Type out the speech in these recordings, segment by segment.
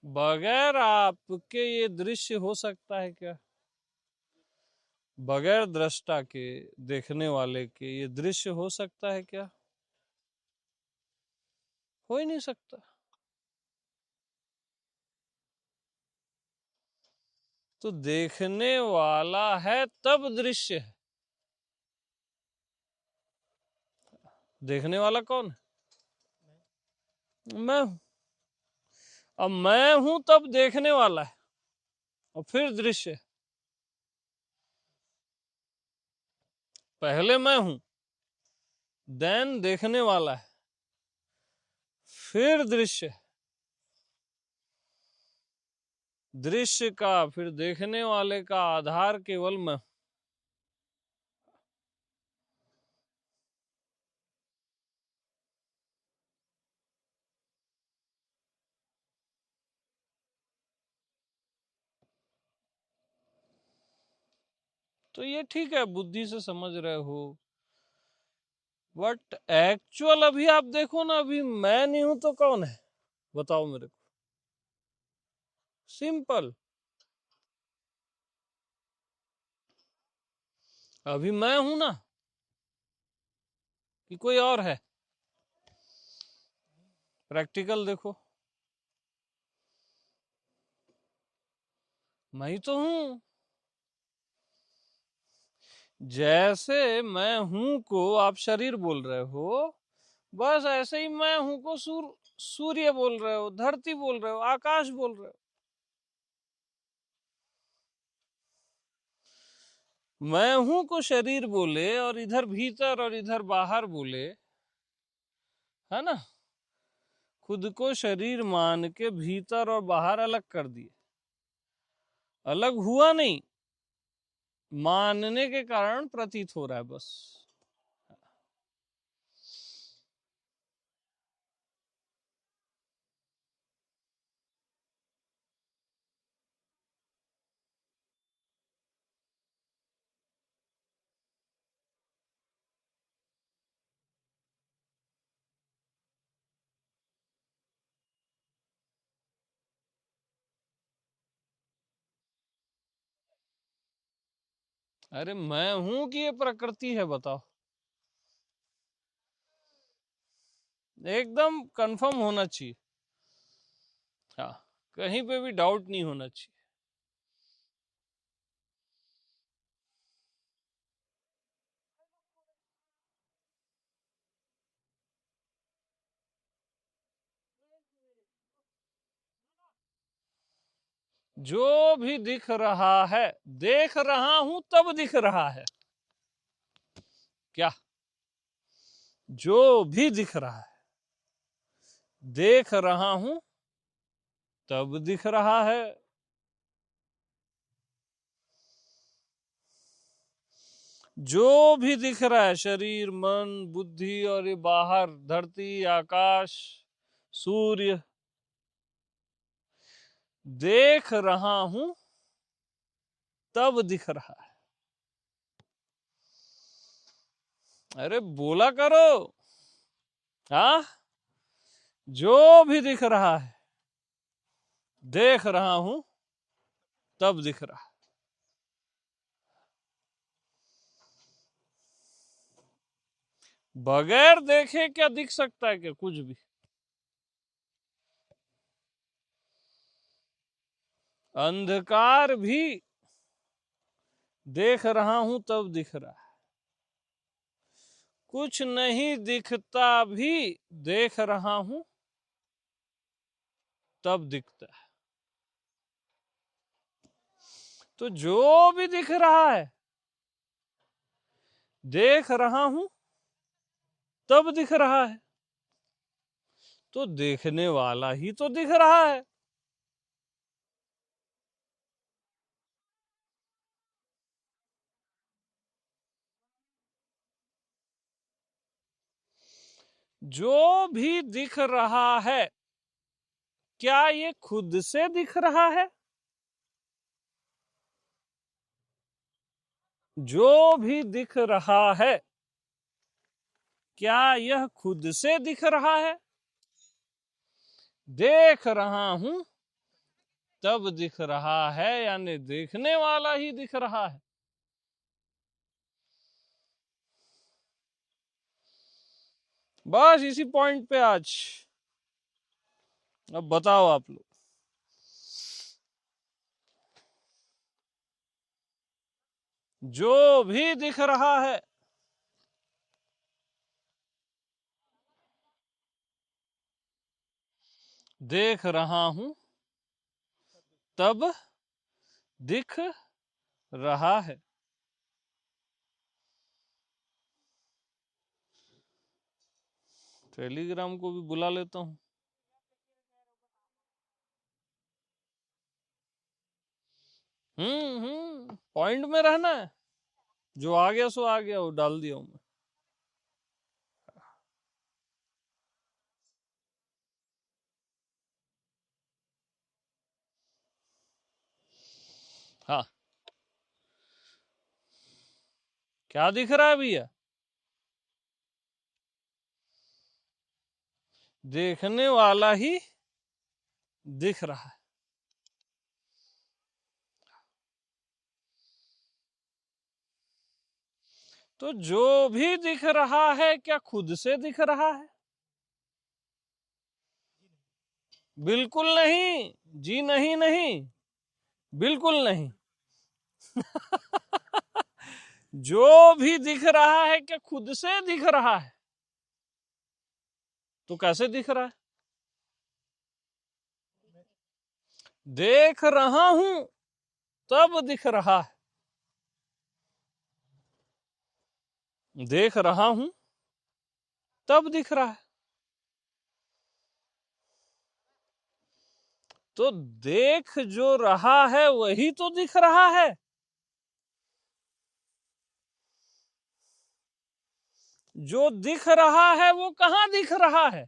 बगैर आपके ये दृश्य हो सकता है क्या? बगैर दृष्टा के, देखने वाले के ये दृश्य हो सकता है क्या? हो ही नहीं सकता। तो देखने वाला है तब दृश्य है। देखने वाला कौन है? मैं हूं। अब मैं हूं तब देखने वाला है और फिर दृश्य है। पहले मैं हूं, देन देखने वाला है, फिर दृश्य है। दृश्य का, फिर देखने वाले का आधार केवल मैं हूं। तो ये ठीक है, बुद्धि से समझ रहे हो, बट एक्चुअल अभी आप देखो ना, अभी मैं नहीं हूं तो कौन है? बताओ मेरे को। सिंपल। अभी मैं हूं ना, कि कोई और है? प्रैक्टिकल देखो, मैं ही तो हूं। जैसे मैं हूं को आप शरीर बोल रहे हो, बस ऐसे ही मैं हूं को सूर्य बोल रहे हो, धरती बोल रहे हो, आकाश बोल रहे हो। मैं हूं को शरीर बोले और इधर भीतर और इधर बाहर बोले, है ना? खुद को शरीर मान के भीतर और बाहर अलग कर दिए। अलग हुआ नहीं, मानने के कारण प्रतीत हो रहा है बस। अरे मैं हूं कि ये प्रकृति है, बताओ। एकदम कंफर्म होना चाहिए। हाँ, कहीं पे भी डाउट नहीं होना चाहिए। जो भी दिख रहा है, देख रहा हूं तब दिख रहा है। क्या? जो भी दिख रहा है, देख रहा हूं तब दिख रहा है। जो भी दिख रहा है, शरीर, मन, बुद्धि और ये बाहर धरती, आकाश, सूर्य, देख रहा हूं तब दिख रहा है। अरे बोला करो। हाँ, जो भी दिख रहा है, देख रहा हूं तब दिख रहा है। बगैर देखे क्या दिख सकता है? क्या कुछ भी? अंधकार भी देख रहा हूं तब दिख रहा है। कुछ नहीं दिखता भी देख रहा हूं तब दिखता है। तो जो भी दिख रहा है, देख रहा हूं तब दिख रहा है। तो देखने वाला ही तो दिख रहा है। जो भी दिख रहा है, क्या ये खुद से दिख रहा है? जो भी दिख रहा है, क्या यह खुद से दिख रहा है? देख रहा हूं तब दिख रहा है, यानी देखने वाला ही दिख रहा है। बस इसी पॉइंट पे आज। अब बताओ आप लोग, जो भी दिख रहा है देख रहा हूं तब दिख रहा है। टेलीग्राम को भी बुला लेता हूं। पॉइंट में रहना है। जो आ गया सो आ गया, वो डाल दिया हूं मैं। हाँ, क्या दिख रहा है भैया? देखने वाला ही दिख रहा है। तो जो भी दिख रहा है क्या खुद से दिख रहा है? बिल्कुल नहीं जी, नहीं नहीं, बिल्कुल नहीं। जो भी दिख रहा है क्या खुद से दिख रहा है? तो कैसे दिख रहा है? देख रहा हूं तब दिख रहा है। देख रहा हूं तब दिख रहा है। तो देख जो रहा है वही तो दिख रहा है। जो दिख रहा है वो कहां दिख रहा है?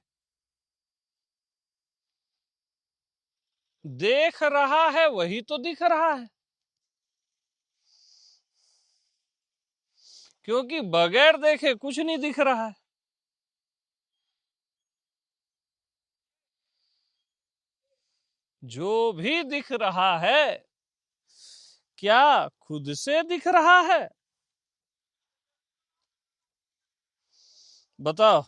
देख रहा है वही तो दिख रहा है। क्योंकि बगैर देखे कुछ नहीं दिख रहा है। जो भी दिख रहा है क्या खुद से दिख रहा है? बताओ।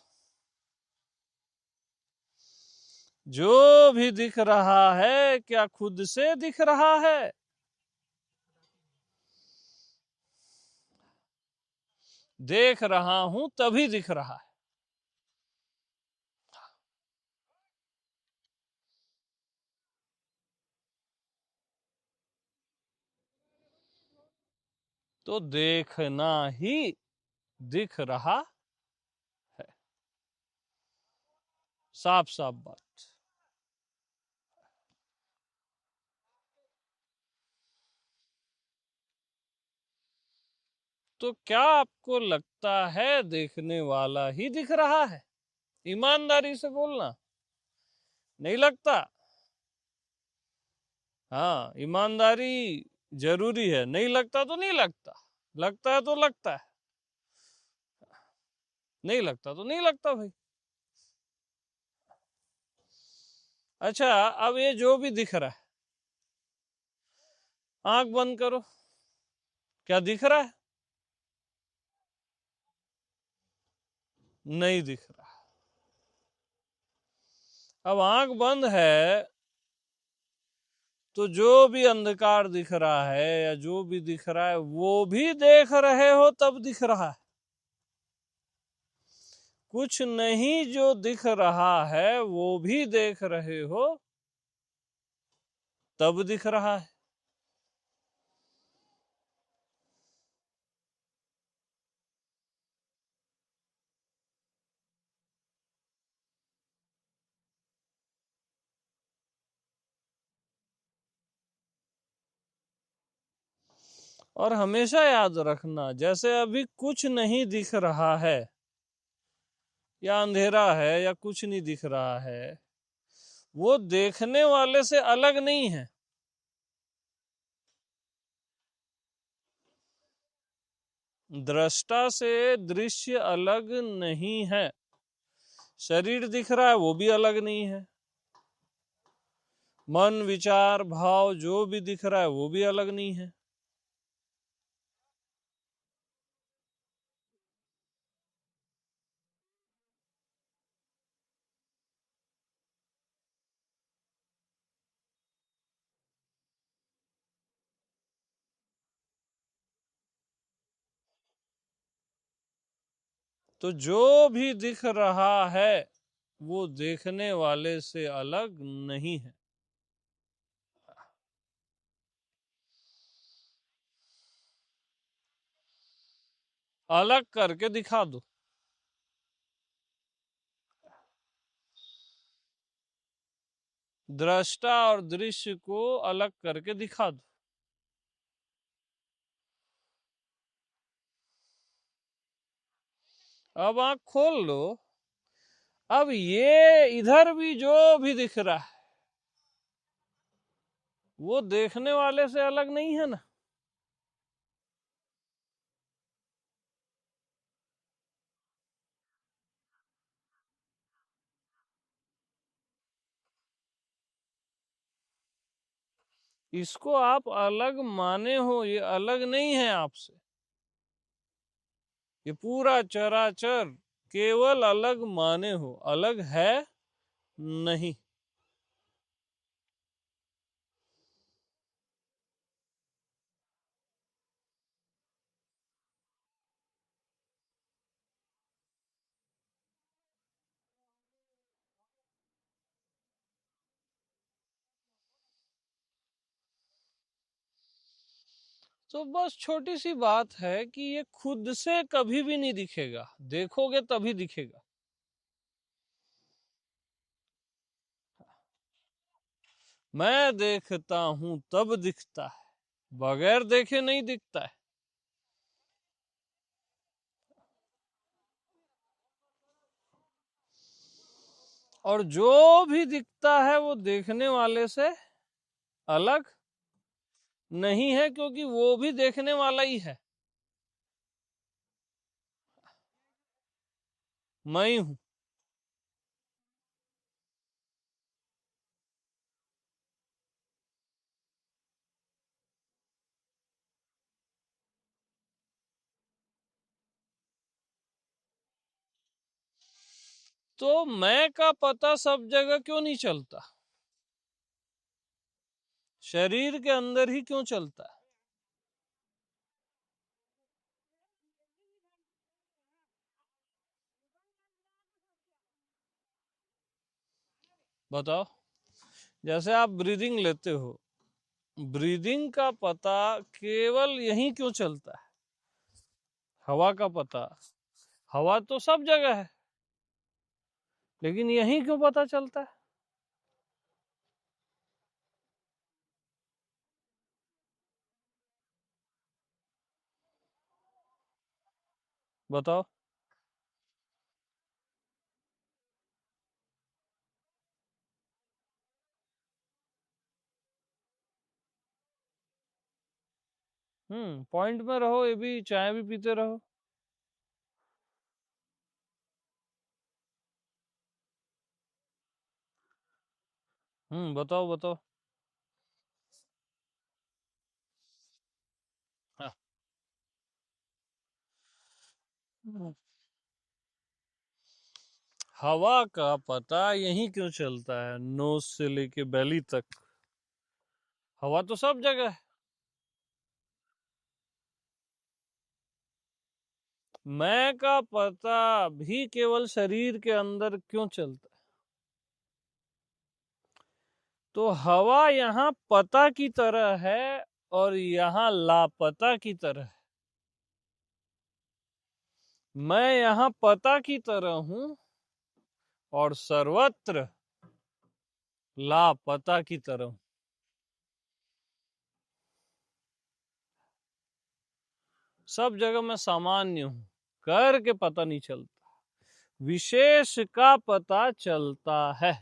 जो भी दिख रहा है क्या खुद से दिख रहा है? देख रहा हूं तभी दिख रहा है। तो देखना ही दिख रहा है। साफ साफ बात। तो क्या आपको लगता है देखने वाला ही दिख रहा है? ईमानदारी से बोलना। नहीं लगता? हाँ, ईमानदारी जरूरी है। नहीं लगता तो नहीं लगता, लगता है तो लगता है, नहीं लगता तो नहीं लगता भाई। अच्छा, अब ये जो भी दिख रहा है, आंख बंद करो, क्या दिख रहा है? नहीं दिख रहा। अब आंख बंद है तो जो भी अंधकार दिख रहा है या जो भी दिख रहा है वो भी देख रहे हो तब दिख रहा है। कुछ नहीं जो दिख रहा है वो भी देख रहे हो तब दिख रहा है। और हमेशा याद रखना, जैसे अभी कुछ नहीं दिख रहा है या अंधेरा है या कुछ नहीं दिख रहा है, वो देखने वाले से अलग नहीं है। दृष्टा से दृश्य अलग नहीं है। शरीर दिख रहा है वो भी अलग नहीं है। मन विचार भाव जो भी दिख रहा है वो भी अलग नहीं है। तो जो भी दिख रहा है वो देखने वाले से अलग नहीं है। अलग करके दिखा दो। दृष्टा और दृश्य को अलग करके दिखा दो। अब आंख खोल लो। अब ये इधर भी जो भी दिख रहा है वो देखने वाले से अलग नहीं है ना। इसको आप अलग माने हो, ये अलग नहीं है आपसे। ये पूरा चराचर केवल अलग माने हो, अलग है नहीं। तो बस छोटी सी बात है कि ये खुद से कभी भी नहीं दिखेगा, देखोगे तभी दिखेगा। मैं देखता हूं तब दिखता है, बगैर देखे नहीं दिखता है। और जो भी दिखता है वो देखने वाले से अलग नहीं है, क्योंकि वो भी देखने वाला ही है। मैं ही हूं। तो मैं का पता सब जगह क्यों नहीं चलता? शरीर के अंदर ही क्यों चलता है? बताओ। जैसे आप ब्रीदिंग लेते हो, ब्रीदिंग का पता केवल यहीं क्यों चलता है? हवा का पता, हवा तो सब जगह है, लेकिन यहीं क्यों पता चलता है? बताओ। पॉइंट में रहो, ये भी चाय भी पीते रहो। बताओ बताओ। हाँ। हम्म, हवा का पता यहीं क्यों चलता है, नोज से लेके बैली तक? हवा तो सब जगह है। मैं का पता भी केवल शरीर के अंदर क्यों चलता है? तो हवा यहाँ पता की तरह है और यहाँ लापता की तरह है। मैं यहाँ पता की तरह हूं और सर्वत्र लापता की तरह हूं। सब जगह मैं सामान्य हूं, करके पता नहीं चलता। विशेष का पता चलता है,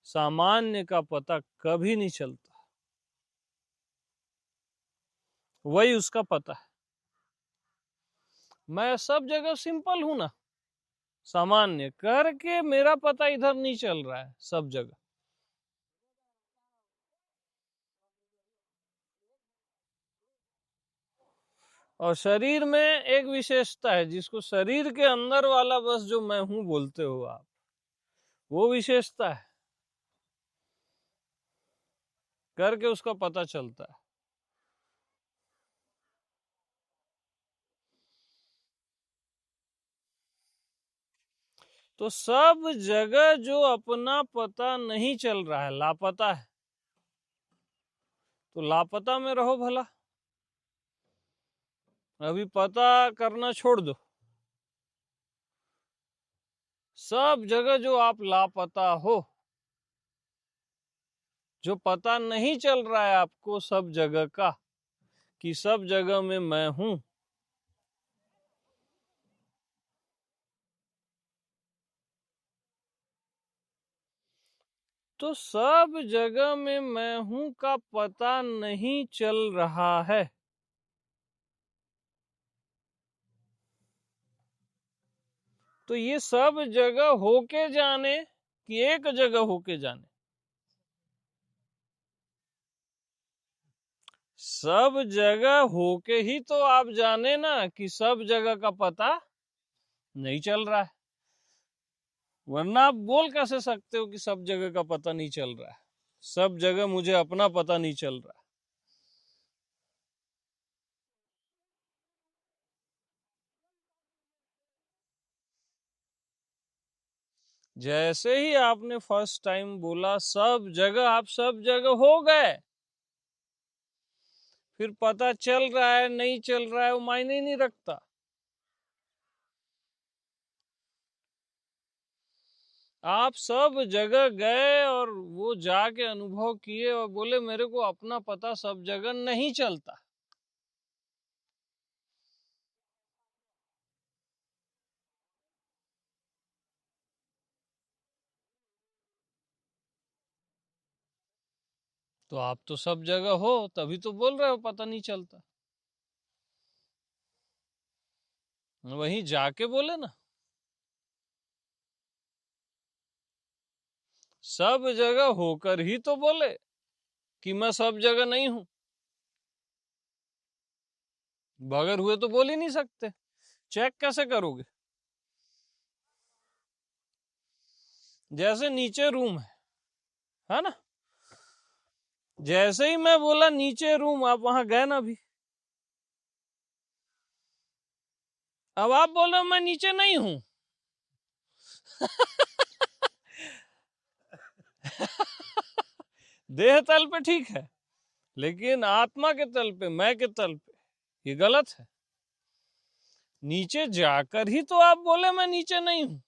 सामान्य का पता कभी नहीं चलता। वही उसका पता है। मैं सब जगह सिंपल हूं ना, सामान्य करके मेरा पता इधर नहीं चल रहा है सब जगह। और शरीर में एक विशेषता है, जिसको शरीर के अंदर वाला बस जो मैं हूं बोलते हो आप, वो विशेषता है, करके उसका पता चलता है। तो सब जगह जो अपना पता नहीं चल रहा है, लापता है, तो लापता में रहो भला, अभी पता करना छोड़ दो। सब जगह जो आप लापता हो, जो पता नहीं चल रहा है आपको सब जगह का, कि सब जगह में मैं हूं, तो सब जगह में मैं हूं का पता नहीं चल रहा है। तो ये सब जगह होके जाने कि एक जगह होके जाने? सब जगह होके ही तो आप जाने ना कि सब जगह का पता नहीं चल रहा है, वरना आप बोल कैसे सकते हो कि सब जगह का पता नहीं चल रहा है? सब जगह मुझे अपना पता नहीं चल रहा है। जैसे ही आपने फर्स्ट टाइम बोला सब जगह, आप सब जगह हो गए, फिर पता चल रहा है नहीं चल रहा है वो मायने ही नहीं रखता। आप सब जगह गए और वो जाके अनुभव किए और बोले मेरे को अपना पता सब जगह नहीं चलता। तो आप तो सब जगह हो, तभी तो बोल रहे हो पता नहीं चलता। वहीं जाके बोले ना, सब जगह होकर ही तो बोले कि मैं सब जगह नहीं हूं। बगैर हुए तो बोल ही नहीं सकते। चेक कैसे करोगे? जैसे नीचे रूम है ना, जैसे ही मैं बोला नीचे रूम, आप वहां गए ना अभी, अब आप बोल रहे हो मैं नीचे नहीं हूं। देह तल पे ठीक है, लेकिन आत्मा के तल पे, मैं के तल पे ये गलत है। नीचे जाकर ही तो आप बोले मैं नीचे नहीं हूं।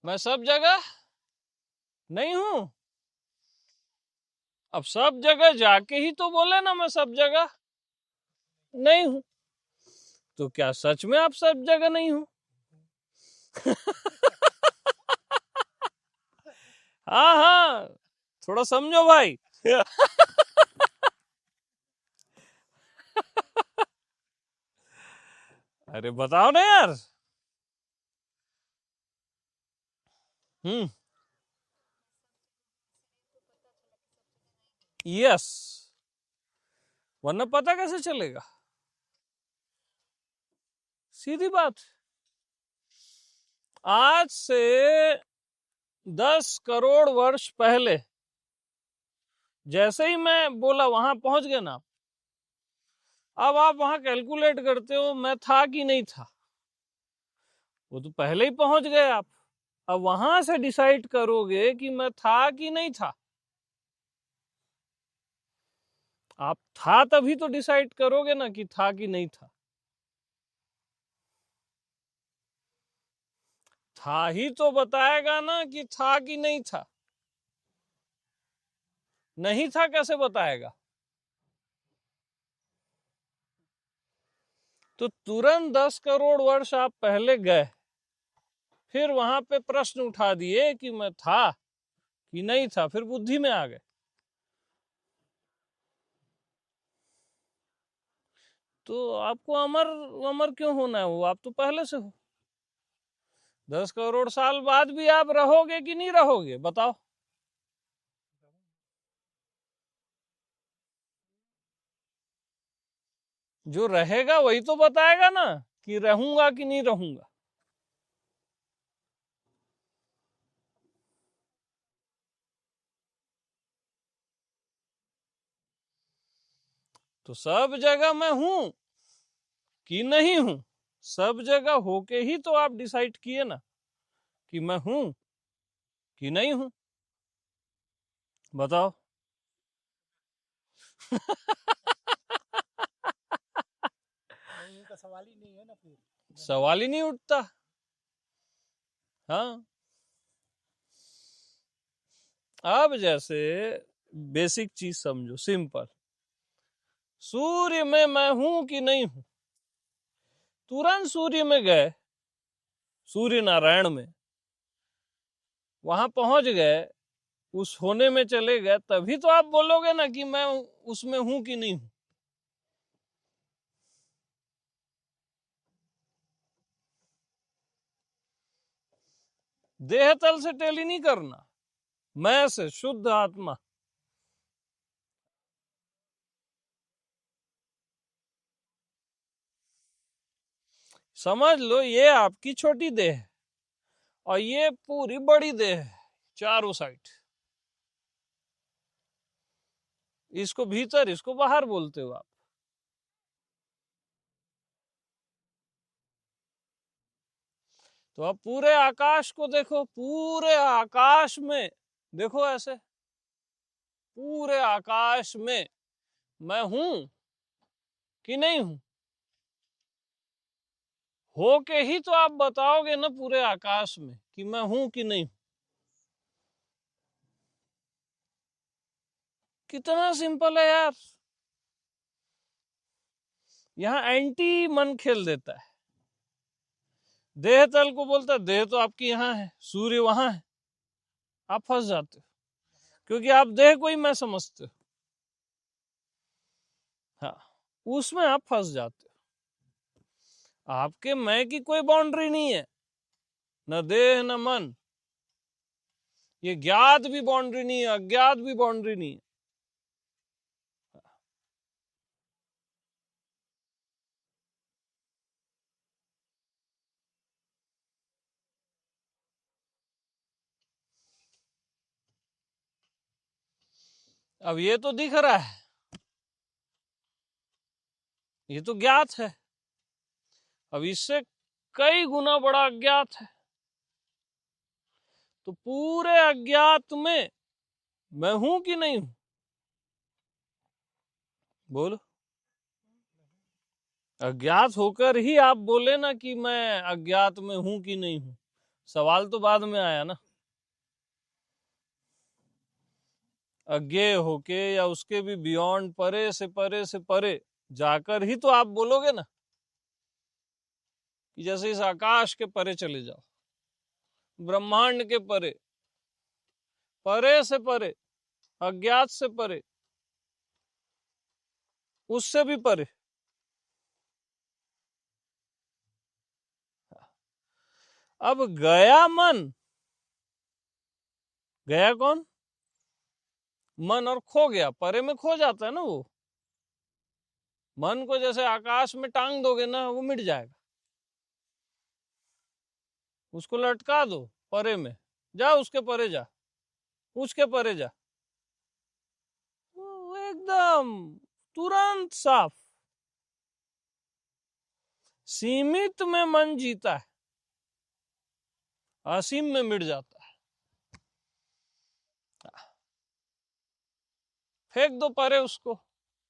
मैं सब जगह नहीं हूं। अब सब जगह जाके ही तो बोले ना मैं सब जगह नहीं हूं। तो क्या सच में आप सब जगह नहीं हो? हाँ हाँ, थोड़ा समझो भाई। अरे बताओ ना यार। हम्म। यस, वरना पता कैसे चलेगा? सीधी बात। आज से 10 करोड़ वर्ष पहले जैसे ही मैं बोला वहां पहुंच गए ना। अब आप वहां कैलकुलेट करते हो मैं था कि नहीं था, वो तो पहले ही पहुंच गए आप। अब वहां से डिसाइड करोगे कि मैं था कि नहीं था। आप था तभी तो डिसाइड करोगे ना कि था कि नहीं था। था ही तो बताएगा ना कि था कि नहीं था। नहीं था कैसे बताएगा? तो तुरंत 10 करोड़ वर्ष आप पहले गए, फिर वहां पे प्रश्न उठा दिए कि मैं था कि नहीं था, फिर बुद्धि में आ गए। तो आपको अमर अमर क्यों होना है? वो आप तो पहले से हो। 10 करोड़ साल बाद भी आप रहोगे कि नहीं रहोगे बताओ? जो रहेगा वही तो बताएगा ना कि रहूंगा कि नहीं रहूंगा। तो सब जगह मैं हूं कि नहीं हूं, सब जगह होके ही तो आप डिसाइड किए ना कि मैं हूं कि नहीं हूं। बताओ। नहीं का सवाल ही नहीं है ना फिर। सवाल ही नहीं उठता। हाँ, अब जैसे बेसिक चीज समझो, सिंपल। सूर्य में मैं हूं कि नहीं हूं, तुरंत सूर्य में गए, सूर्य नारायण में, वहां पहुंच गए, उस होने में चले गए, तभी तो आप बोलोगे ना कि मैं उसमें हूं कि नहीं हूं। देह तल से टेली नहीं करना, मैं से शुद्ध आत्मा। समझ लो ये आपकी छोटी देह है और ये पूरी बड़ी देह है, चारों साइड। इसको भीतर, इसको बाहर बोलते हो आप। तो अब पूरे आकाश को देखो, पूरे आकाश में देखो ऐसे, पूरे आकाश में मैं हूं कि नहीं हूं, हो के ही तो आप बताओगे ना पूरे आकाश में कि मैं हूं कि नहीं हूं। कितना सिंपल है यार। यहां एंटी मन खेल देता है, देह तल को बोलता है देह तो आपकी यहां है, सूर्य वहां है, आप फंस जाते हो क्योंकि आप देह को ही मैं समझते हो। हाँ, उसमें आप फंस जाते हो। आपके मैं की कोई बाउंड्री नहीं है, न देह न मन। ये ज्ञात भी बाउंड्री नहीं है, अज्ञात भी बाउंड्री नहीं है। अब ये तो दिख रहा है, ये तो ज्ञात है। अब इससे कई गुना बड़ा अज्ञात है। तो पूरे अज्ञात में मैं हूं कि नहीं हूं, बोलो। अज्ञात होकर ही आप बोले ना कि मैं अज्ञात में हूं कि नहीं हूं। सवाल तो बाद में आया ना। अज्ञेय होके या उसके भी बियॉन्ड, परे से परे से परे जाकर ही तो आप बोलोगे ना कि जैसे इस आकाश के परे चले जाओ, ब्रह्मांड के परे, परे से परे, अज्ञात से परे, उससे भी परे। अब गया मन, गया कौन? मन, और खो गया, परे में खो जाता है ना वो। मन को जैसे आकाश में टांग दोगे ना, वो मिट जाएगा। उसको लटका दो परे में, जा उसके परे जा, उसके परे जा, वो एकदम तुरंत साफ। सीमित में मन जीता है, असीम में मिट जाता है। फेंक दो परे उसको,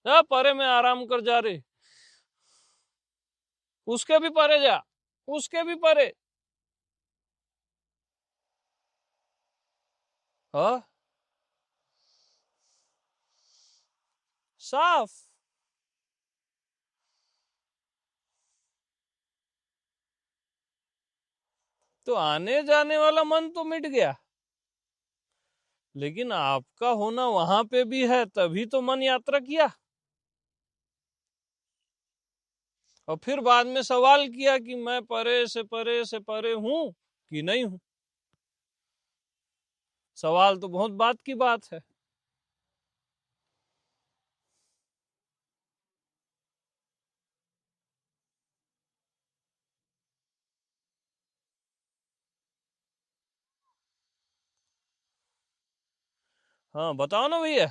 जा परे में आराम कर जा रे, उसके भी परे जा, उसके भी परे। हाँ, साफ। तो आने जाने वाला मन तो मिट गया, लेकिन आपका होना वहां पे भी है, तभी तो मन यात्रा किया। और फिर बाद में सवाल किया कि मैं परे से परे हूं कि नहीं हूं। सवाल तो बहुत बात की बात है। हाँ बताओ ना भैया।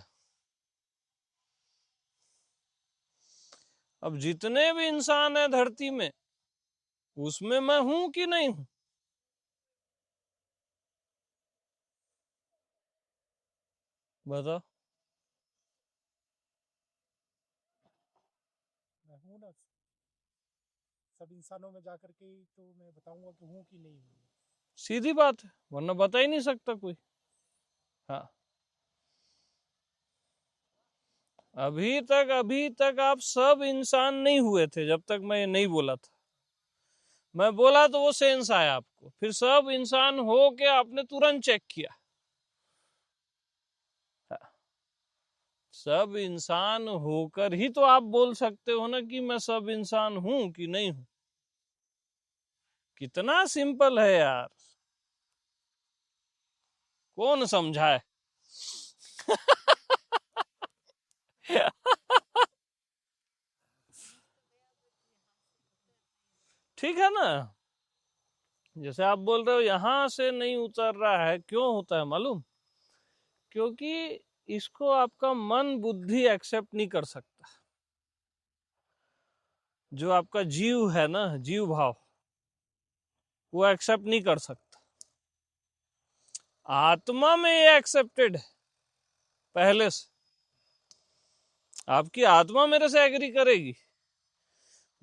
अब जितने भी इंसान है धरती में, उसमें मैं हूं कि नहीं हूं? बताओ। मैं हूँ ना, सब इंसानों में जाकर के ही तो मैं बताऊंगा कि हूँ कि नहीं हूँ। सीधी बात है, वरना बता ही नहीं सकता कोई। हाँ, अभी तक आप सब इंसान नहीं हुए थे जब तक मैं ये नहीं बोला था। मैं बोला तो वो सेंस आया आपको, फिर सब इंसान हो के आपने तुरंत चेक किया। हाँ, सब इंसान होकर ही तो आप बोल सकते हो ना कि मैं सब इंसान हूं कि नहीं हूं। कितना सिंपल है यार, कौन समझाए। ठीक है ना। जैसे आप बोल रहे हो यहां से नहीं उतर रहा है, क्यों होता है मालूम? क्योंकि इसको आपका मन बुद्धि एक्सेप्ट नहीं कर सकता। जो आपका जीव है ना, जीव भाव, वो एक्सेप्ट नहीं कर सकता। आत्मा में ये एक्सेप्टेड है पहले से। आपकी आत्मा मेरे से एग्री करेगी।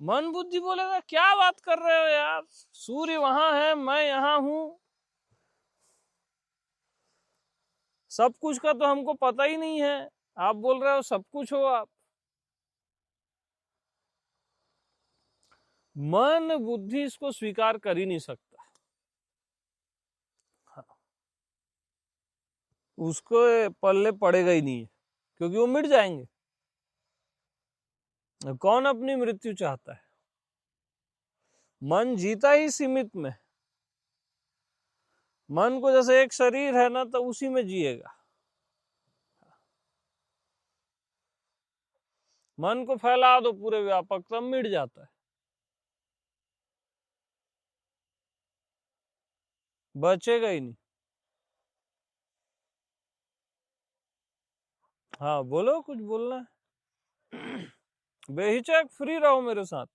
मन बुद्धि बोलेगा क्या बात कर रहे हो यार, सूर्य वहां है, मैं यहां हूं, सब कुछ का तो हमको पता ही नहीं है, आप बोल रहे हो सब कुछ हो आप। मन बुद्धि इसको स्वीकार कर ही नहीं सकता। हाँ, उसको पल्ले पड़ेगा ही नहीं है, क्योंकि वो मिट जाएंगे। कौन अपनी मृत्यु चाहता है? मन जीता ही सीमित में। मन को जैसे एक शरीर है ना, तो उसी में जिएगा। मन को फैला दो पूरे व्यापक, तब मिट जाता है, बचेगा ही नहीं। हाँ बोलो, कुछ बोलना है। बेहिचक फ्री रहो मेरे साथ।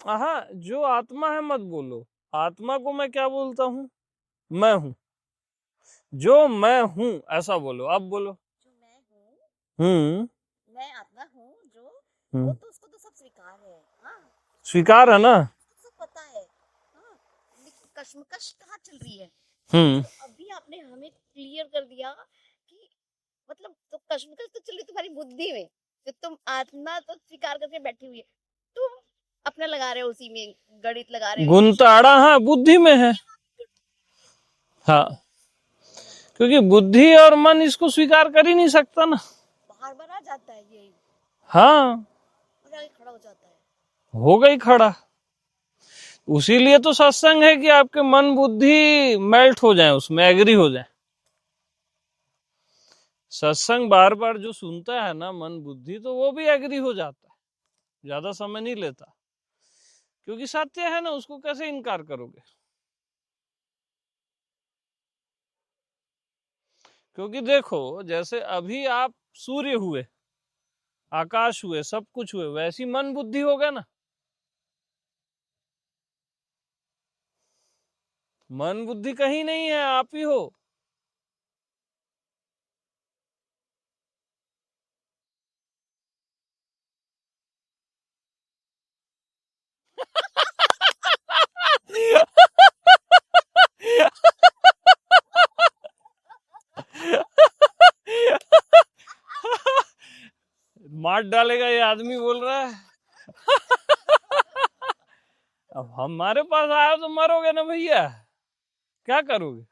हाँ, जो आत्मा है मत बोलो। आत्मा को मैं क्या बोलता हूँ? मैं हूँ। जो मैं हूँ ऐसा बोलो, अब बोलो। जो मैं हूँ, मैं आत्मा हूँ जो, वो तो उसको तो सब स्वीकार है। हाँ, स्वीकार है ना। उसको तो सब पता है। हाँ, लेकिन कश्मकश कहाँ चल रही है? हम्म। तो अभी आपने हमें क्लियर कर दिया कि मतलब तो कश्मकश तो चल रही तुम्हारी बुद्धि में, जो तुम आत्मा तो स्वीकार करके बैठी हुई है, तुम अपना लगा रहे हो उसी में, गणित लगा रहे हो। गुंताड़ा हाँ बुद्धि में है। हाँ, क्योंकि बुद्धि और मन इसको स्वीकार कर ही नहीं सकता ना। बार बार आ जाता है यही, हाँ, और आगे खड़ा हो जाता है। हो गई खड़ा। उसीलिए तो सत्संग है कि आपके मन बुद्धि मेल्ट हो जाए, उसमें एग्री हो जाए। सत्संग बार बार जो सुनता है ना मन बुद्धि, तो वो भी एग्री हो जाता है, ज्यादा समय नहीं लेता। क्योंकि सत्य है ना, उसको कैसे इनकार करोगे? क्योंकि देखो, जैसे अभी आप सूर्य हुए, आकाश हुए, सब कुछ हुए, वैसी मन बुद्धि होगा ना। मन बुद्धि कहीं नहीं है, आप ही हो। मार डालेगा ये आदमी बोल रहा है। अब हमारे पास आए तो मरोगे ना भैया, क्या करोगे?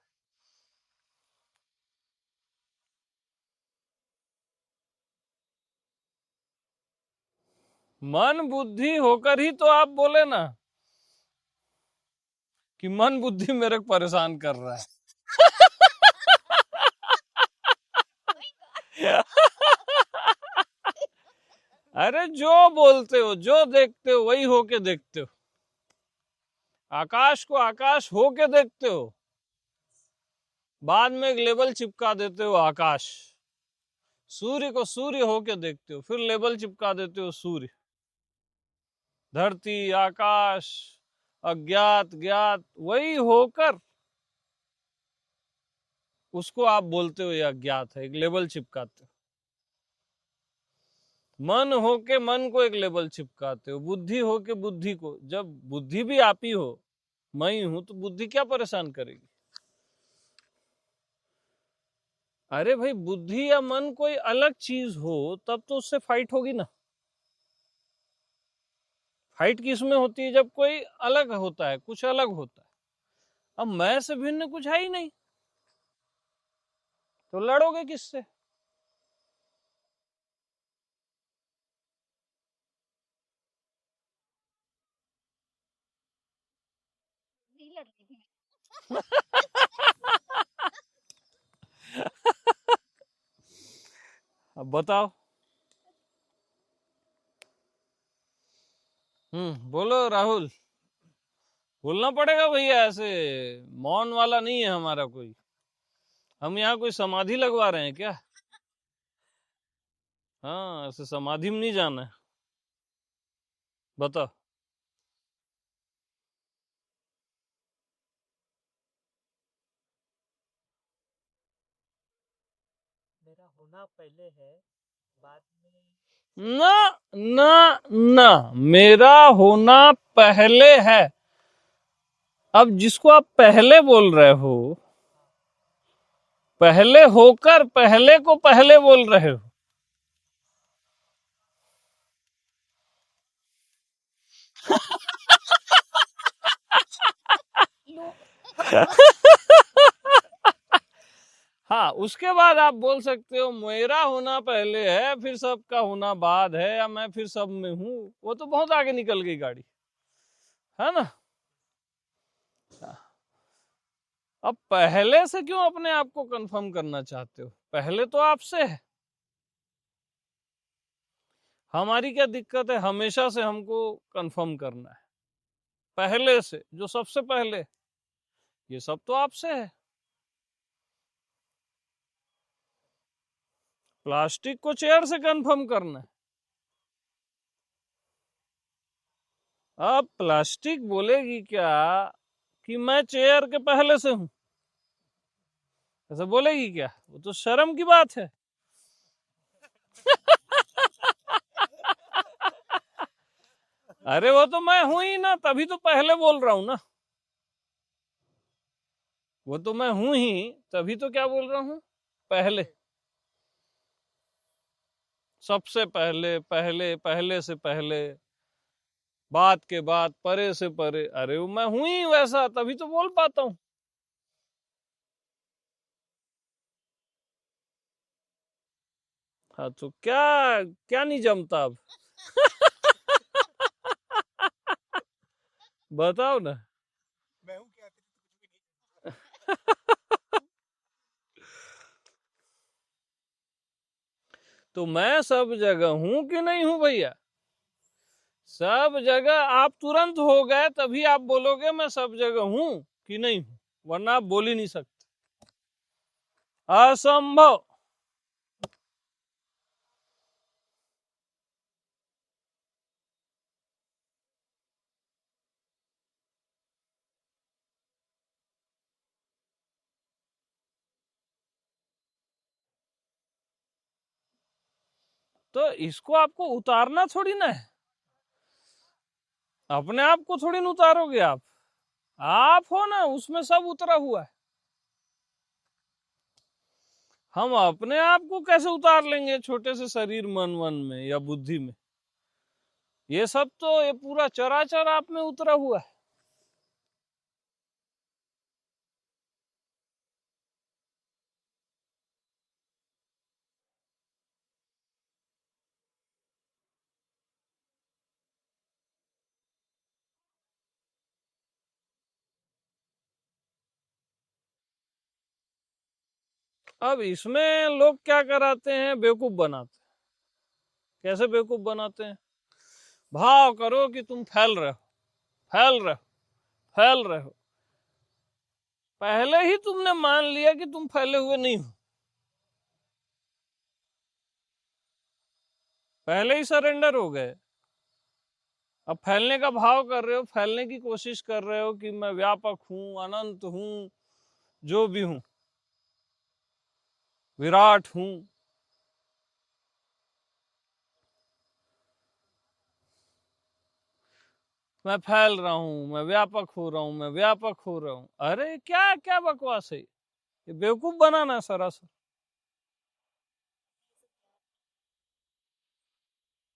मन बुद्धि होकर ही तो आप बोले ना कि मन बुद्धि मेरे को परेशान कर रहा है। अरे जो बोलते हो, जो देखते हो, वही होके देखते हो। आकाश को आकाश होके देखते हो। बाद में एक लेबल चिपका देते हो आकाश, सूर्य को सूर्य होके देखते हो, फिर लेबल चिपका देते हो सूर्य, धरती, आकाश, अज्ञात ज्ञात, वही होकर उसको आप बोलते हो ये अज्ञात है, एक लेबल चिपकाते हो। मन होके मन को एक लेबल चिपकाते हो, बुद्धि होके बुद्धि को। जब बुद्धि भी आप ही हो, मैं ही हूं, तो बुद्धि क्या परेशान करेगी? अरे भाई, बुद्धि या मन कोई अलग चीज हो तब तो उससे फाइट होगी ना। फाइट किस में होती है? जब कोई अलग होता है, कुछ अलग होता है। अब मैं से भिन्न कुछ है ही नहीं, तो लड़ोगे किससे? नहीं लड़ती थी। अब बताओ। बोलो राहुल, बोलना पड़ेगा भैया, ऐसे मौन वाला नहीं है हमारा कोई। हम यहाँ कोई समाधि लगवा रहे हैं क्या? हाँ, ऐसे समाधि में नहीं जाना है। बताओ। मेरा होना पहले है, बाद में। ना ना ना, मेरा होना पहले है। अब जिसको आप पहले बोल रहे हो, पहले होकर पहले को पहले बोल रहे हो। हाँ, उसके बाद आप बोल सकते हो मेरा होना पहले है, फिर सबका होना बाद है, या मैं फिर सब में हूं। वो तो बहुत आगे निकल गई गाड़ी, है ना। अब पहले से क्यों अपने आप को कंफर्म करना चाहते हो? पहले तो आपसे है। हमारी क्या दिक्कत है हमेशा से हमको कंफर्म करना है पहले से, जो सबसे पहले। ये सब तो आपसे है। प्लास्टिक को चेयर से कंफर्म करना है। अब प्लास्टिक बोलेगी क्या कि मैं चेयर के पहले से हूं? ऐसा बोलेगी क्या? वो तो शर्म की बात है। अरे वो तो मैं हूं ही ना, तभी तो पहले बोल रहा हूं ना। वो तो मैं हूं ही, तभी तो क्या बोल रहा हूं? पहले, सबसे पहले, पहले पहले से पहले, बात के बाद, परे से परे। अरे वो मैं हूं ही वैसा, तभी तो बोल पाता हूं। हाँ, तो क्या क्या नहीं जमता अब? बताओ ना। मैं हूँ क्या, तेरे तो कुछ भी नहीं। तो मैं सब जगह हूं कि नहीं हूं भैया? सब जगह आप तुरंत हो गए, तभी आप बोलोगे मैं सब जगह हूं कि नहीं हूं, वरना आप बोल ही नहीं सकते। असंभव। तो इसको आपको उतारना थोड़ी ना है, अपने आप को थोड़ी ना उतारोगे आप हो ना, उसमें सब उतरा हुआ है। हम अपने आप को कैसे उतार लेंगे छोटे से शरीर, मन में या बुद्धि में? ये सब तो, ये पूरा चराचर आप में उतरा हुआ है। अब इसमें लोग क्या कराते हैं, बेवकूफ बनाते हैं। कैसे बेवकूफ बनाते हैं? भाव करो कि तुम फैल रहे हो, फैल रहे हो, फैल रहे हो। पहले ही तुमने मान लिया कि तुम फैले हुए नहीं हो, पहले ही सरेंडर हो गए। अब फैलने का भाव कर रहे हो, फैलने की कोशिश कर रहे हो कि मैं व्यापक हूं, अनंत हूं, जो भी हूं, विराट हूं। मैं फैल रहा हूं, मैं व्यापक हो रहा हूं, मैं व्यापक हो रहा हूं। अरे क्या क्या बकवास है, ये बेवकूफ बनाना है सरासर।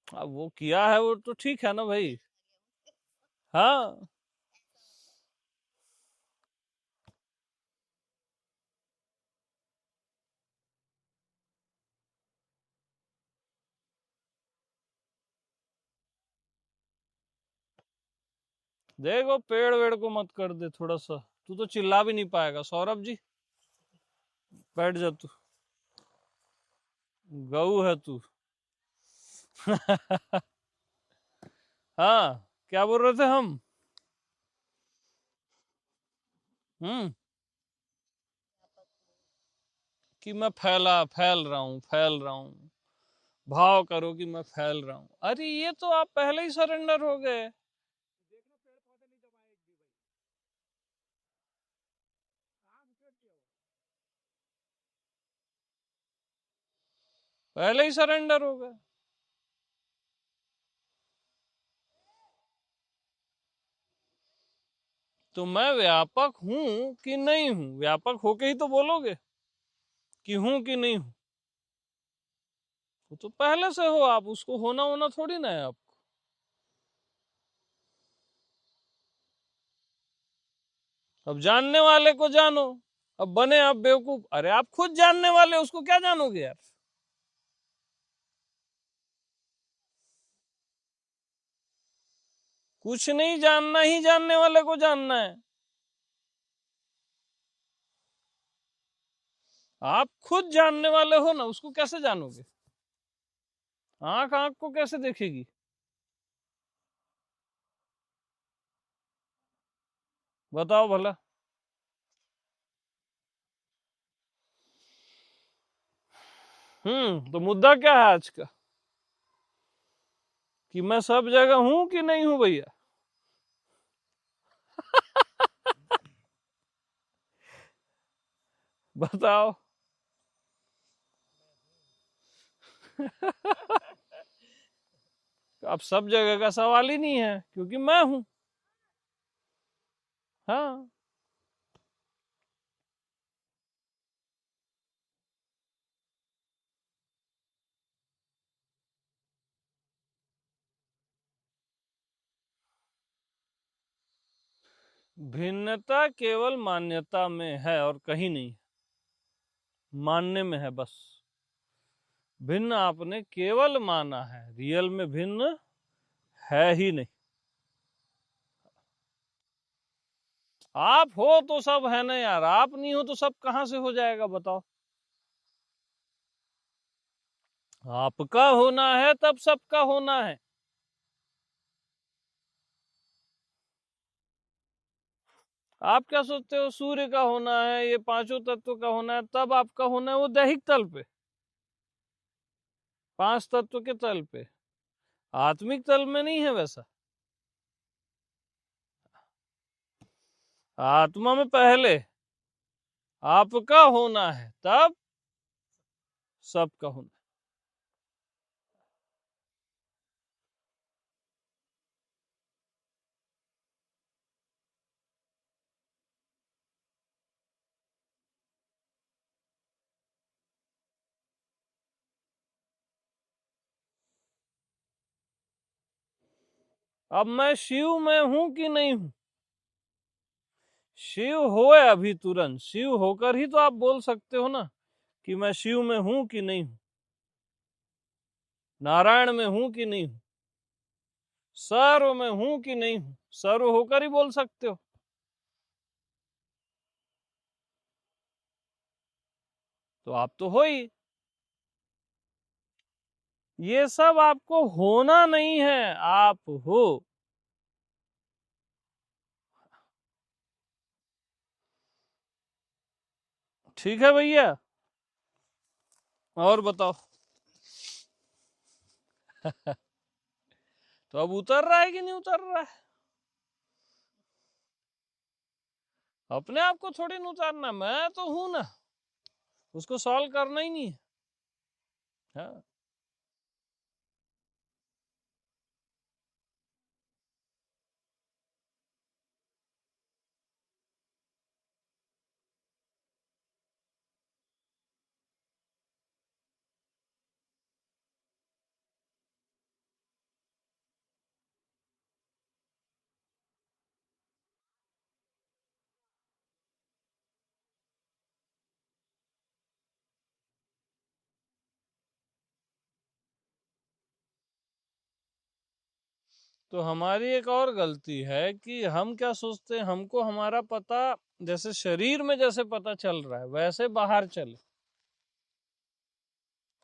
अब वो किया है वो तो ठीक है ना भाई। हाँ, देखो पेड़ वेड़ को मत कर दे थोड़ा सा, तू तो चिल्ला भी नहीं पाएगा। सौरभ जी बैठ जा तू, गऊ है तू। हाँ, क्या बोल रहे थे हम? हम्म, कि मैं फैल रहा हूँ, फैल रहा हूँ। भाव करो कि मैं फैल रहा हूँ। अरे ये तो आप पहले ही सरेंडर हो गए। देखना पेड़ पौधे नहीं दबाए एक भी भाई। हाँ मुझे दिया वो। पहले ही सरेंडर हो गए। तो मैं व्यापक हूं कि नहीं हूं? व्यापक होके ही तो बोलोगे कि हूं कि नहीं हूं। तो पहले से हो आप, उसको होना होना थोड़ी ना है आपको। अब जानने वाले को जानो, अब बने आप बेवकूफ। अरे आप खुद जानने वाले, उसको क्या जानोगे यार? कुछ नहीं जानना ही जानने वाले को जानना है। आप खुद जानने वाले हो ना, उसको कैसे जानोगे? आंख आंख को कैसे देखेगी? बताओ भला। तो मुद्दा क्या है आज का? कि मैं सब जगह हूं कि नहीं हूं भैया? बताओ। अब सब जगह का सवाल ही नहीं है, क्योंकि मैं हूं। हाँ, भिन्नता केवल मान्यता में है और कहीं नहीं। मानने में है बस। भिन्न आपने केवल माना है, रियल में भिन्न है ही नहीं। आप हो तो सब है ना यार, आप नहीं हो तो सब कहां से हो जाएगा बताओ? आपका होना है तब सबका होना है। आप क्या सोचते हो सूर्य का होना है, ये पांचों तत्व का होना है, तब आपका होना है वो दैहिक तल पे, पांच तत्व के तल पे। आत्मिक तल में नहीं है वैसा। आत्मा में पहले आपका होना है, तब सबका होना है। अब मैं शिव में हूं कि नहीं हूं? शिव होए अभी तुरंत, शिव होकर ही तो आप बोल सकते हो ना कि मैं शिव में हूं कि नहीं हूं, नारायण में हूं कि नहीं हूं, सर्व में हूं कि नहीं हूं। सर्व होकर ही बोल सकते हो। तो आप तो हो ही। ये सब आपको होना नहीं है, आप हो। ठीक है भैया, और बताओ। तो अब उतर रहा है कि नहीं उतर रहा है? अपने आप को थोड़ी न उतारना, मैं तो हूं ना, उसको सॉल्व करना ही नहीं है। हाँ। तो हमारी एक और गलती है कि हम क्या सोचते हैं, हमको हमारा पता जैसे शरीर में जैसे पता चल रहा है वैसे बाहर चले।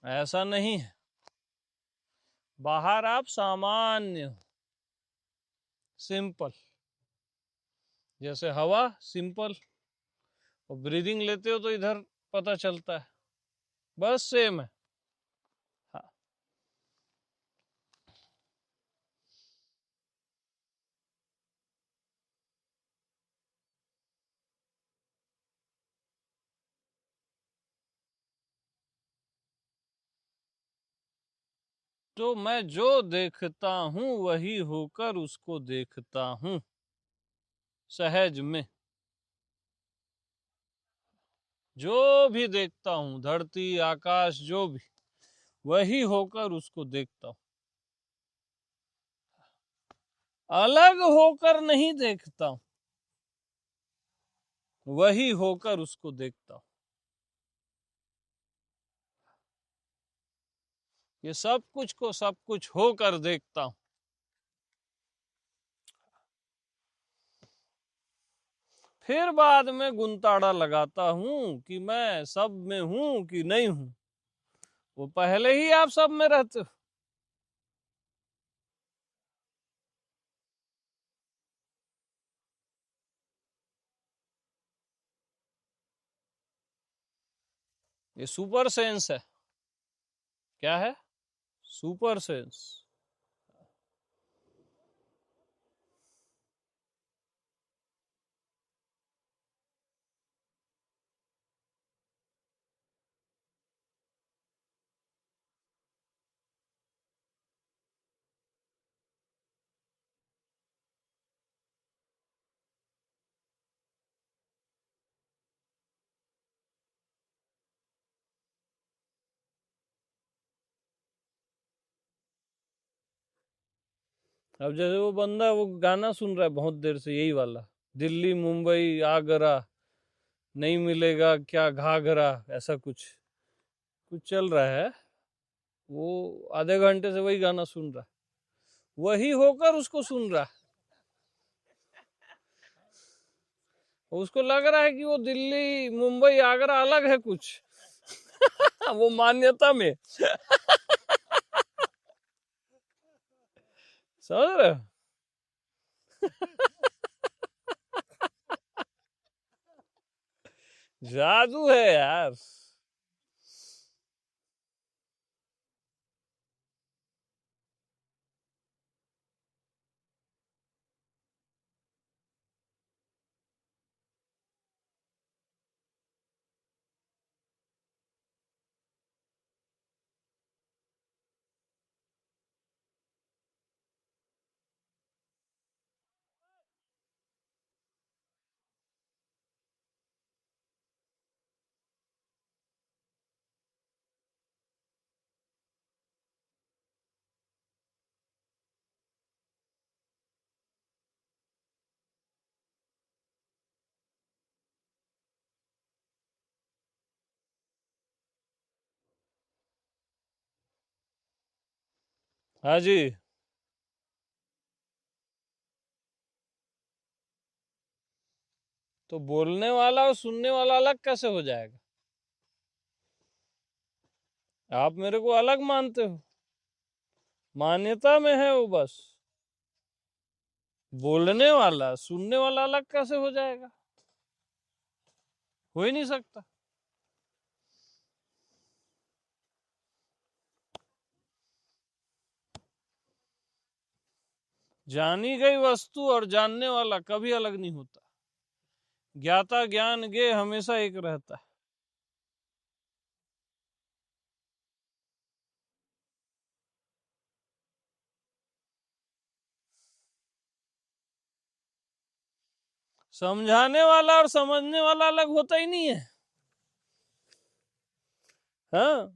ऐसा नहीं है। बाहर आप सामान्य हो, सिंपल, जैसे हवा सिंपल, और ब्रीदिंग लेते हो तो इधर पता चलता है, बस सेम है। हाँ। तो मैं जो देखता हूं वही होकर उसको देखता हूं, सहज में। जो भी देखता हूं, धरती आकाश जो भी, वही होकर उसको देखता हूं, अलग होकर नहीं देखता हूं, वही होकर उसको देखता हूं। ये सब कुछ को सब कुछ होकर देखता हूं। फिर बाद में गुंताड़ा लगाता हूं कि मैं सब में हूं कि नहीं हूं। वो पहले ही आप सब में रहते हो। ये सुपर सेंस है। क्या है? Super sense. अब जैसे वो बंदा वो गाना सुन रहा है बहुत देर से, यही वाला, दिल्ली मुंबई आगरा, नहीं मिलेगा क्या घाघरा, ऐसा कुछ कुछ चल रहा है। वो आधे घंटे से वही गाना सुन रहा है, वही होकर उसको सुन रहा है। उसको लग रहा है कि वो दिल्ली मुंबई आगरा अलग है कुछ। वो मान्यता में। समझ रहे हो? जादू है यार। हाँ जी। तो बोलने वाला और सुनने वाला अलग कैसे हो जाएगा? आप मेरे को अलग मानते हो, मान्यता में है वो बस। बोलने वाला सुनने वाला अलग कैसे हो जाएगा? हो ही नहीं सकता। जानी गई वस्तु और जानने वाला कभी अलग नहीं होता। ज्ञाता ज्ञान गे हमेशा एक रहता है। समझाने वाला और समझने वाला अलग होता ही नहीं है। हाँ,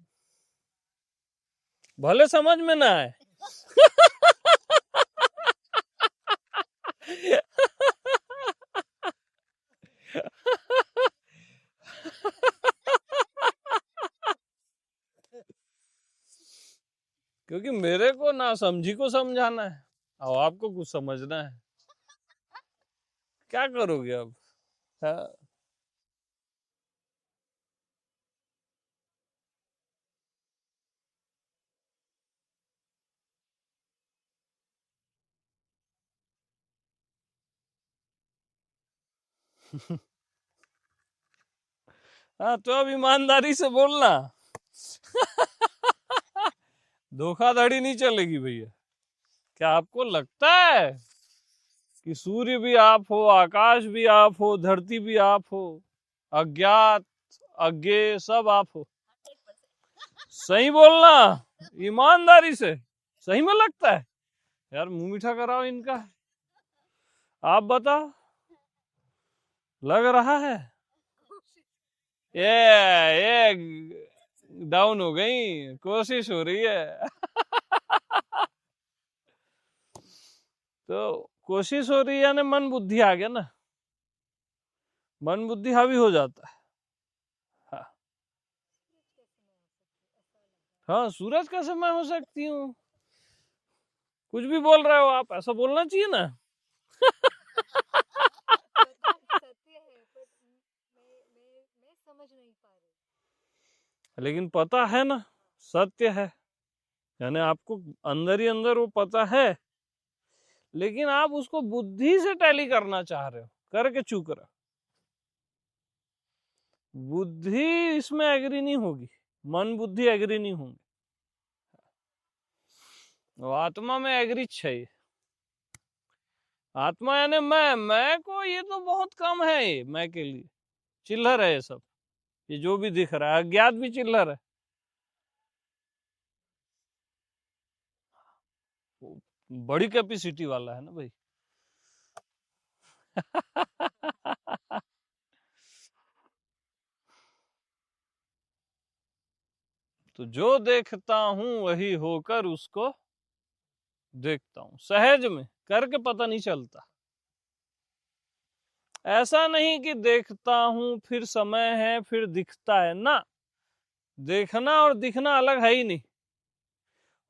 भले समझ में ना आए। क्योंकि मेरे को ना समझी को समझाना है और आपको कुछ समझना है। क्या करोगे अब? हाँ। हाँ, तो अब ईमानदारी से बोलना। धोखाधड़ी नहीं चलेगी भैया। क्या आपको लगता है कि सूर्य भी आप हो, आकाश भी आप हो, धरती भी आप हो, अज्ञात अज्ञे सब आप हो? सही बोलना, ईमानदारी से। सही में लगता है? यार मुंह मीठा कराओ इनका। आप बताओ, लग रहा है? ये डाउन हो गई, कोशिश हो रही है। तो कोशिश हो रही है यानी मन बुद्धि आ गया ना। मन बुद्धि हावी हो जाता है। हाँ, हाँ, सूरज कैसे मैं हो सकती हूँ? कुछ भी बोल रहे हो आप, ऐसा बोलना चाहिए ना। सत्य है पर मैं समझ नहीं पा रही। लेकिन पता है ना, सत्य है, यानी आपको अंदर ही अंदर वो पता है, लेकिन आप उसको बुद्धि से टैली करना चाह रहे हो, करके चूक रहे हो। बुद्धि इसमें एग्री नहीं होगी, मन बुद्धि एग्री नहीं होंगे। वो आत्मा में एग्री चाहिए। आत्मा यानी मैं को ये तो बहुत कम है, ये मैं के लिए चिल्लर है ये सब। ये जो भी दिख रहा है अज्ञात भी चिल्लर है। वो बड़ी कैपेसिटी वाला है ना भाई। तो जो देखता हूं वही होकर उसको देखता हूं। सहज में करके पता नहीं चलता। ऐसा नहीं कि देखता हूं फिर समय है फिर दिखता है ना। देखना और दिखना अलग है ही नहीं।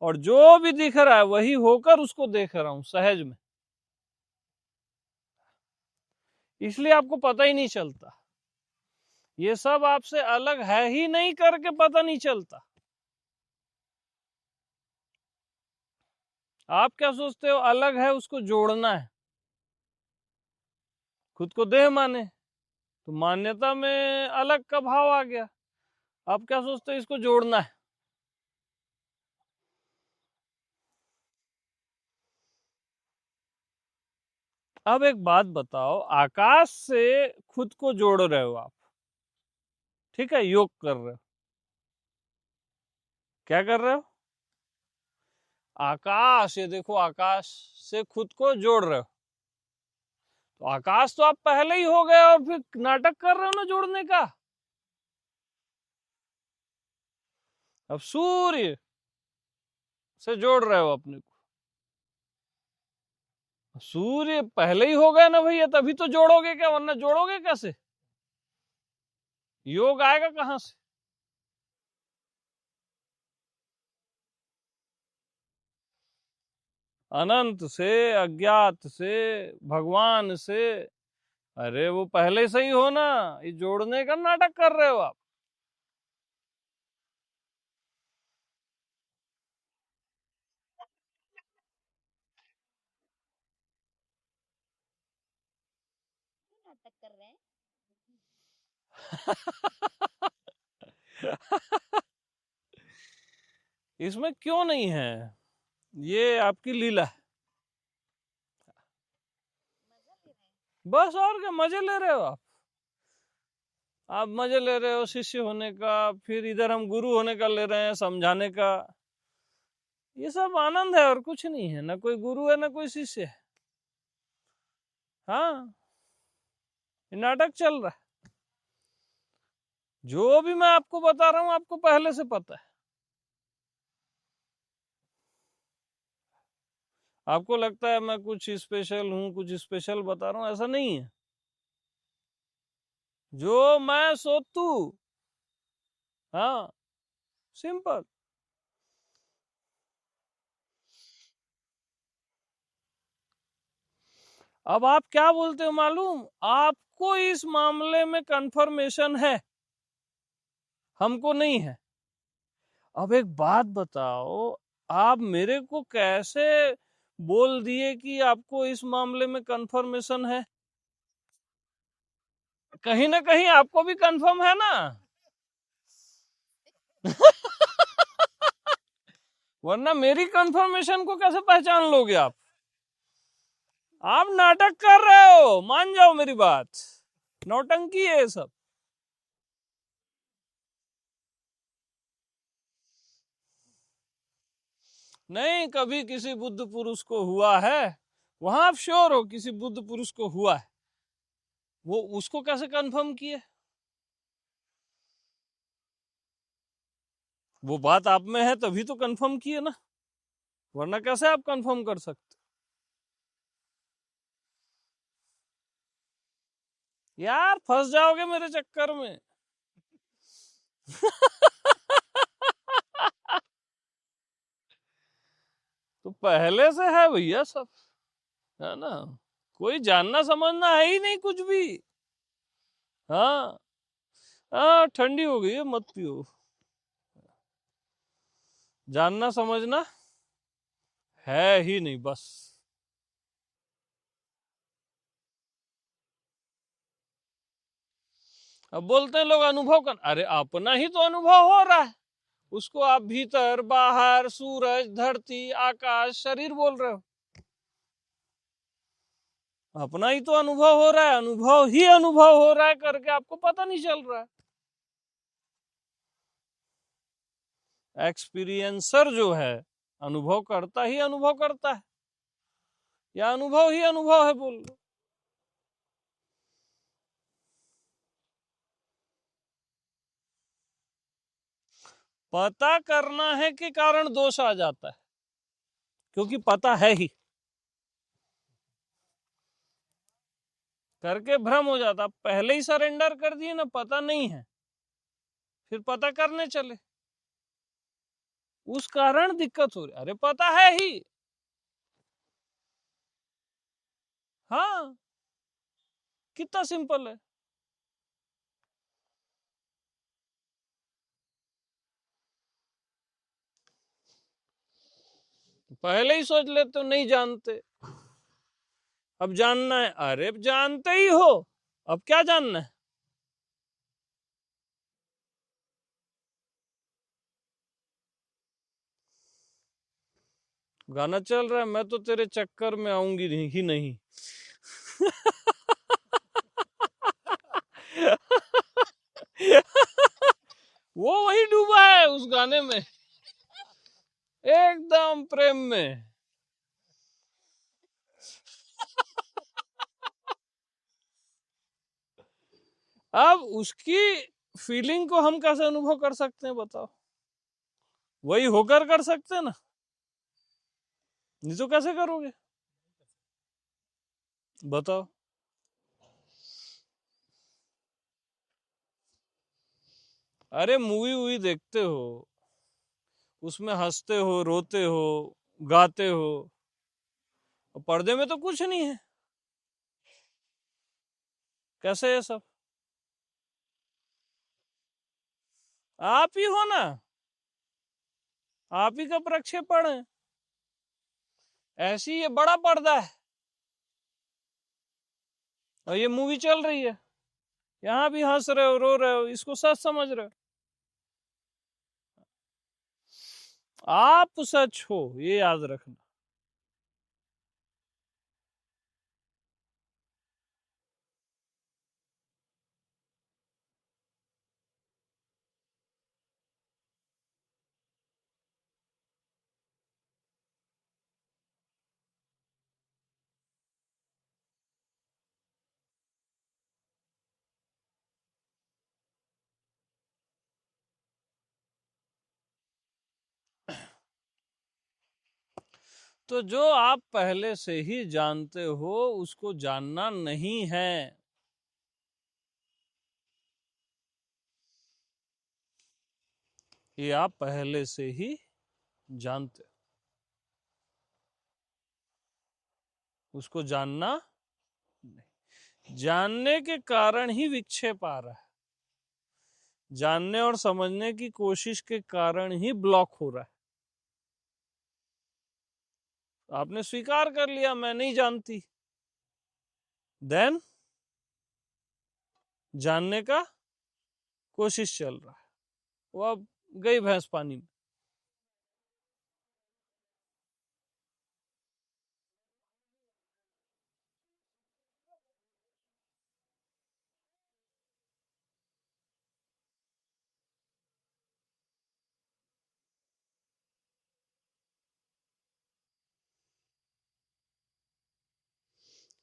और जो भी दिख रहा है वही होकर उसको देख रहा हूं सहज में। इसलिए आपको पता ही नहीं चलता। ये सब आपसे अलग है ही नहीं करके पता नहीं चलता। आप क्या सोचते हो अलग है उसको जोड़ना है। खुद को देह माने तो मान्यता में अलग का भाव आ गया। आप क्या सोचते हो इसको जोड़ना है। अब एक बात बताओ, आकाश से खुद को जोड़ रहे हो आप, ठीक है, योग कर रहे हो। क्या कर रहे हो? आकाश, ये देखो, आकाश से खुद को जोड़ रहे हो। तो आकाश तो आप पहले ही हो गए और फिर नाटक कर रहे हो ना जोड़ने का। अब सूर्य से जोड़ रहे हो अपने को। सूर्य पहले ही हो गए ना भैया, तभी तो जोड़ोगे क्या, वरना जोड़ोगे कैसे? योग आएगा कहां से? अनंत से, अज्ञात से, भगवान से। अरे वो पहले से ही हो ना, ये जोड़ने का नाटक कर रहे हो आप। नाटक कर रहे हैं। इसमें क्यों नहीं है? ये आपकी लीला है। बस, और क्या, मजे ले रहे हो आप मजे ले रहे हो शिष्य होने का, फिर इधर हम गुरु होने का ले रहे हैं, समझाने का। ये सब आनंद है और कुछ नहीं है, ना कोई गुरु है ना कोई शिष्य है। हाँ, ये नाटक चल रहा है। जो भी मैं आपको बता रहा हूं आपको पहले से पता है। आपको लगता है मैं कुछ स्पेशल हूं, कुछ स्पेशल बता रहा हूं, ऐसा नहीं है। जो मैं सो तू। हाँ, सिंपल। अब आप क्या बोलते हो मालूम, आपको इस मामले में कंफर्मेशन है, हमको नहीं है। अब एक बात बताओ, आप मेरे को कैसे बोल दिए कि आपको इस मामले में कंफर्मेशन है? कहीं ना कहीं आपको भी कंफर्म है ना। वरना मेरी कंफर्मेशन को कैसे पहचान लोगे आप? आप नाटक कर रहे हो, मान जाओ मेरी बात, नौटंकी है ये सब। नहीं, कभी किसी बुद्ध पुरुष को हुआ है, वहां आप श्योर हो किसी बुद्ध पुरुष को हुआ है, वो उसको कैसे कंफर्म किए? वो बात आप में है तभी तो कंफर्म किए ना, वरना कैसे आप कंफर्म कर सकते? यार फंस जाओगे मेरे चक्कर में। तो पहले से है भैया सब, है ना, कोई जानना समझना है ही नहीं कुछ भी। हाँ हाँ, ठंडी हो गई है, मत पियो। जानना समझना है ही नहीं बस। अब बोलते हैं लोग अनुभव कर, अरे अपना ही तो अनुभव हो रहा है, उसको आप भीतर बाहर सूरज धरती आकाश शरीर बोल रहे हो। अपना ही तो अनुभव हो रहा है, अनुभव ही अनुभव हो रहा है करके आपको पता नहीं चल रहा है। एक्सपीरियंसर जो है, अनुभव करता ही अनुभव करता है, या अनुभव ही अनुभव है, बोल लो। पता करना है कि कारण दोष आ जाता है, क्योंकि पता है ही, करके भ्रम हो जाता। पहले ही सरेंडर कर दिए ना, पता नहीं है, फिर पता करने चले, उस कारण दिक्कत हो रही। अरे पता है ही। हाँ, कितना सिंपल है। पहले ही सोच लेते हो नहीं जानते, अब जानना है, अरे जानते ही हो, अब क्या जानना है? गाना चल रहा है, मैं तो तेरे चक्कर में आऊंगी नहीं ही नहीं। वो वही डूबा है उस गाने में, एकदम प्रेम में। अब उसकी फीलिंग को हम कैसे अनुभव कर सकते हैं बताओ? वही होकर कर सकते हैं ना, नहीं तो कैसे करोगे बताओ? अरे मूवी वूवी देखते हो, उसमें हंसते हो रोते हो गाते हो, और पर्दे में तो कुछ नहीं है। कैसे है सब? आप ही हो ना, आप ही का प्रक्षेपण है। ऐसी ये बड़ा पर्दा है, और ये मूवी चल रही है, यहां भी हंस रहे हो रो रहे हो, इसको सच समझ रहे हो। आप सच हो, ये याद रखना। तो जो आप पहले से ही जानते हो उसको जानना नहीं है। ये आप पहले से ही जानते हो, उसको जानना नहीं। जानने के कारण ही विक्षेप आ रहा है, जानने और समझने की कोशिश के कारण ही ब्लॉक हो रहा है। आपने स्वीकार कर लिया मैं नहीं जानती, देन जानने का कोशिश चल रहा है, वो अब गई भैंस पानी में।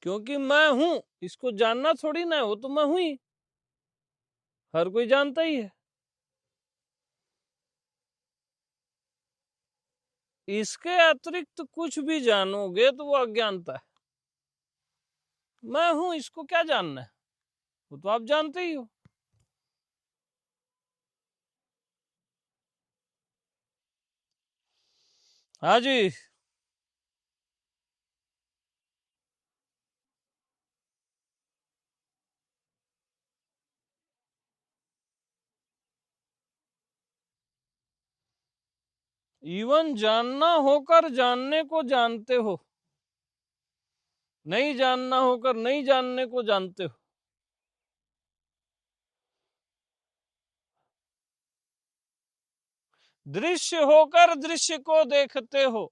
क्योंकि मैं हूं, इसको जानना थोड़ी ना है, वो तो मैं हूं ही, हर कोई जानता ही है। इसके अतिरिक्त कुछ भी जानोगे तो वो अज्ञानता है। मैं हूं, इसको क्या जानना है, वो तो आप जानते ही हो। हाँ जी। इवन जानना होकर जानने को जानते हो, नहीं जानना होकर नहीं जानने को जानते हो। दृश्य होकर दृश्य को देखते हो,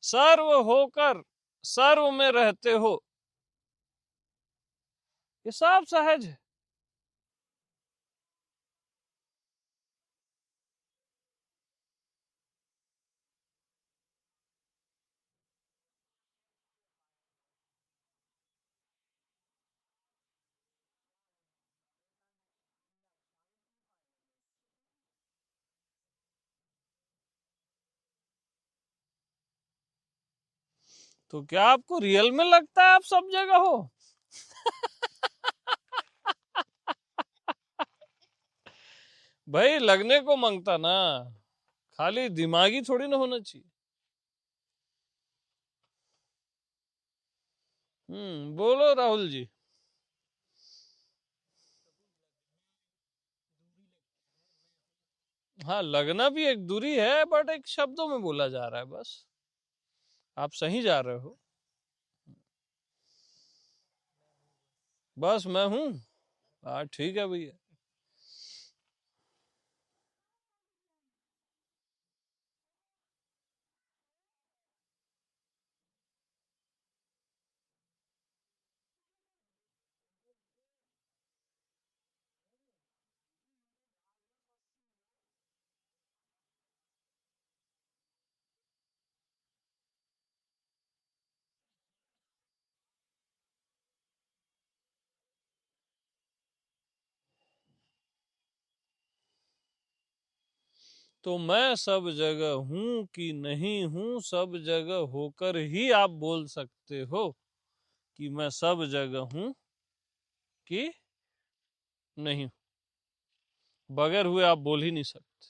सर्व होकर सर्व में रहते हो, ये सब सहज है। तो क्या आपको रियल में लगता है आप सब जगह हो? भाई लगने को मांगता ना, खाली दिमागी थोड़ी ना होना चाहिए। बोलो राहुल जी। हाँ, लगना भी एक दूरी है, बट एक शब्दों में बोला जा रहा है बस। आप सही जा रहे हो, बस मैं हूं। हाँ ठीक है भैया। तो मैं सब जगह हूं कि नहीं हूं, सब जगह होकर ही आप बोल सकते हो कि मैं सब जगह हूं कि नहीं। बगैर हुए आप बोल ही नहीं सकते।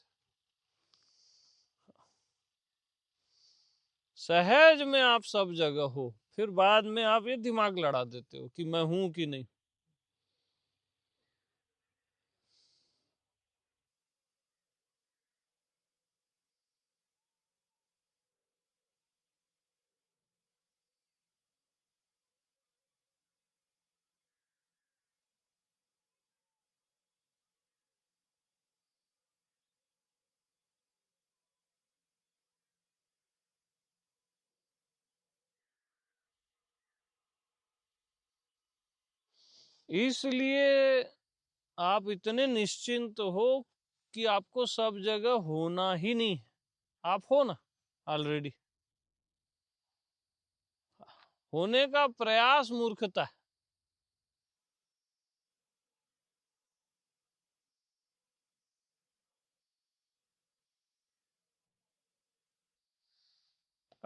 सहज में आप सब जगह हो, फिर बाद में आप ये दिमाग लड़ा देते हो कि मैं हूं कि नहीं। इसलिए आप इतने निश्चिंत हो कि आपको सब जगह होना ही नहीं है। आप हो ना ऑलरेडी। होने का प्रयास मूर्खता है।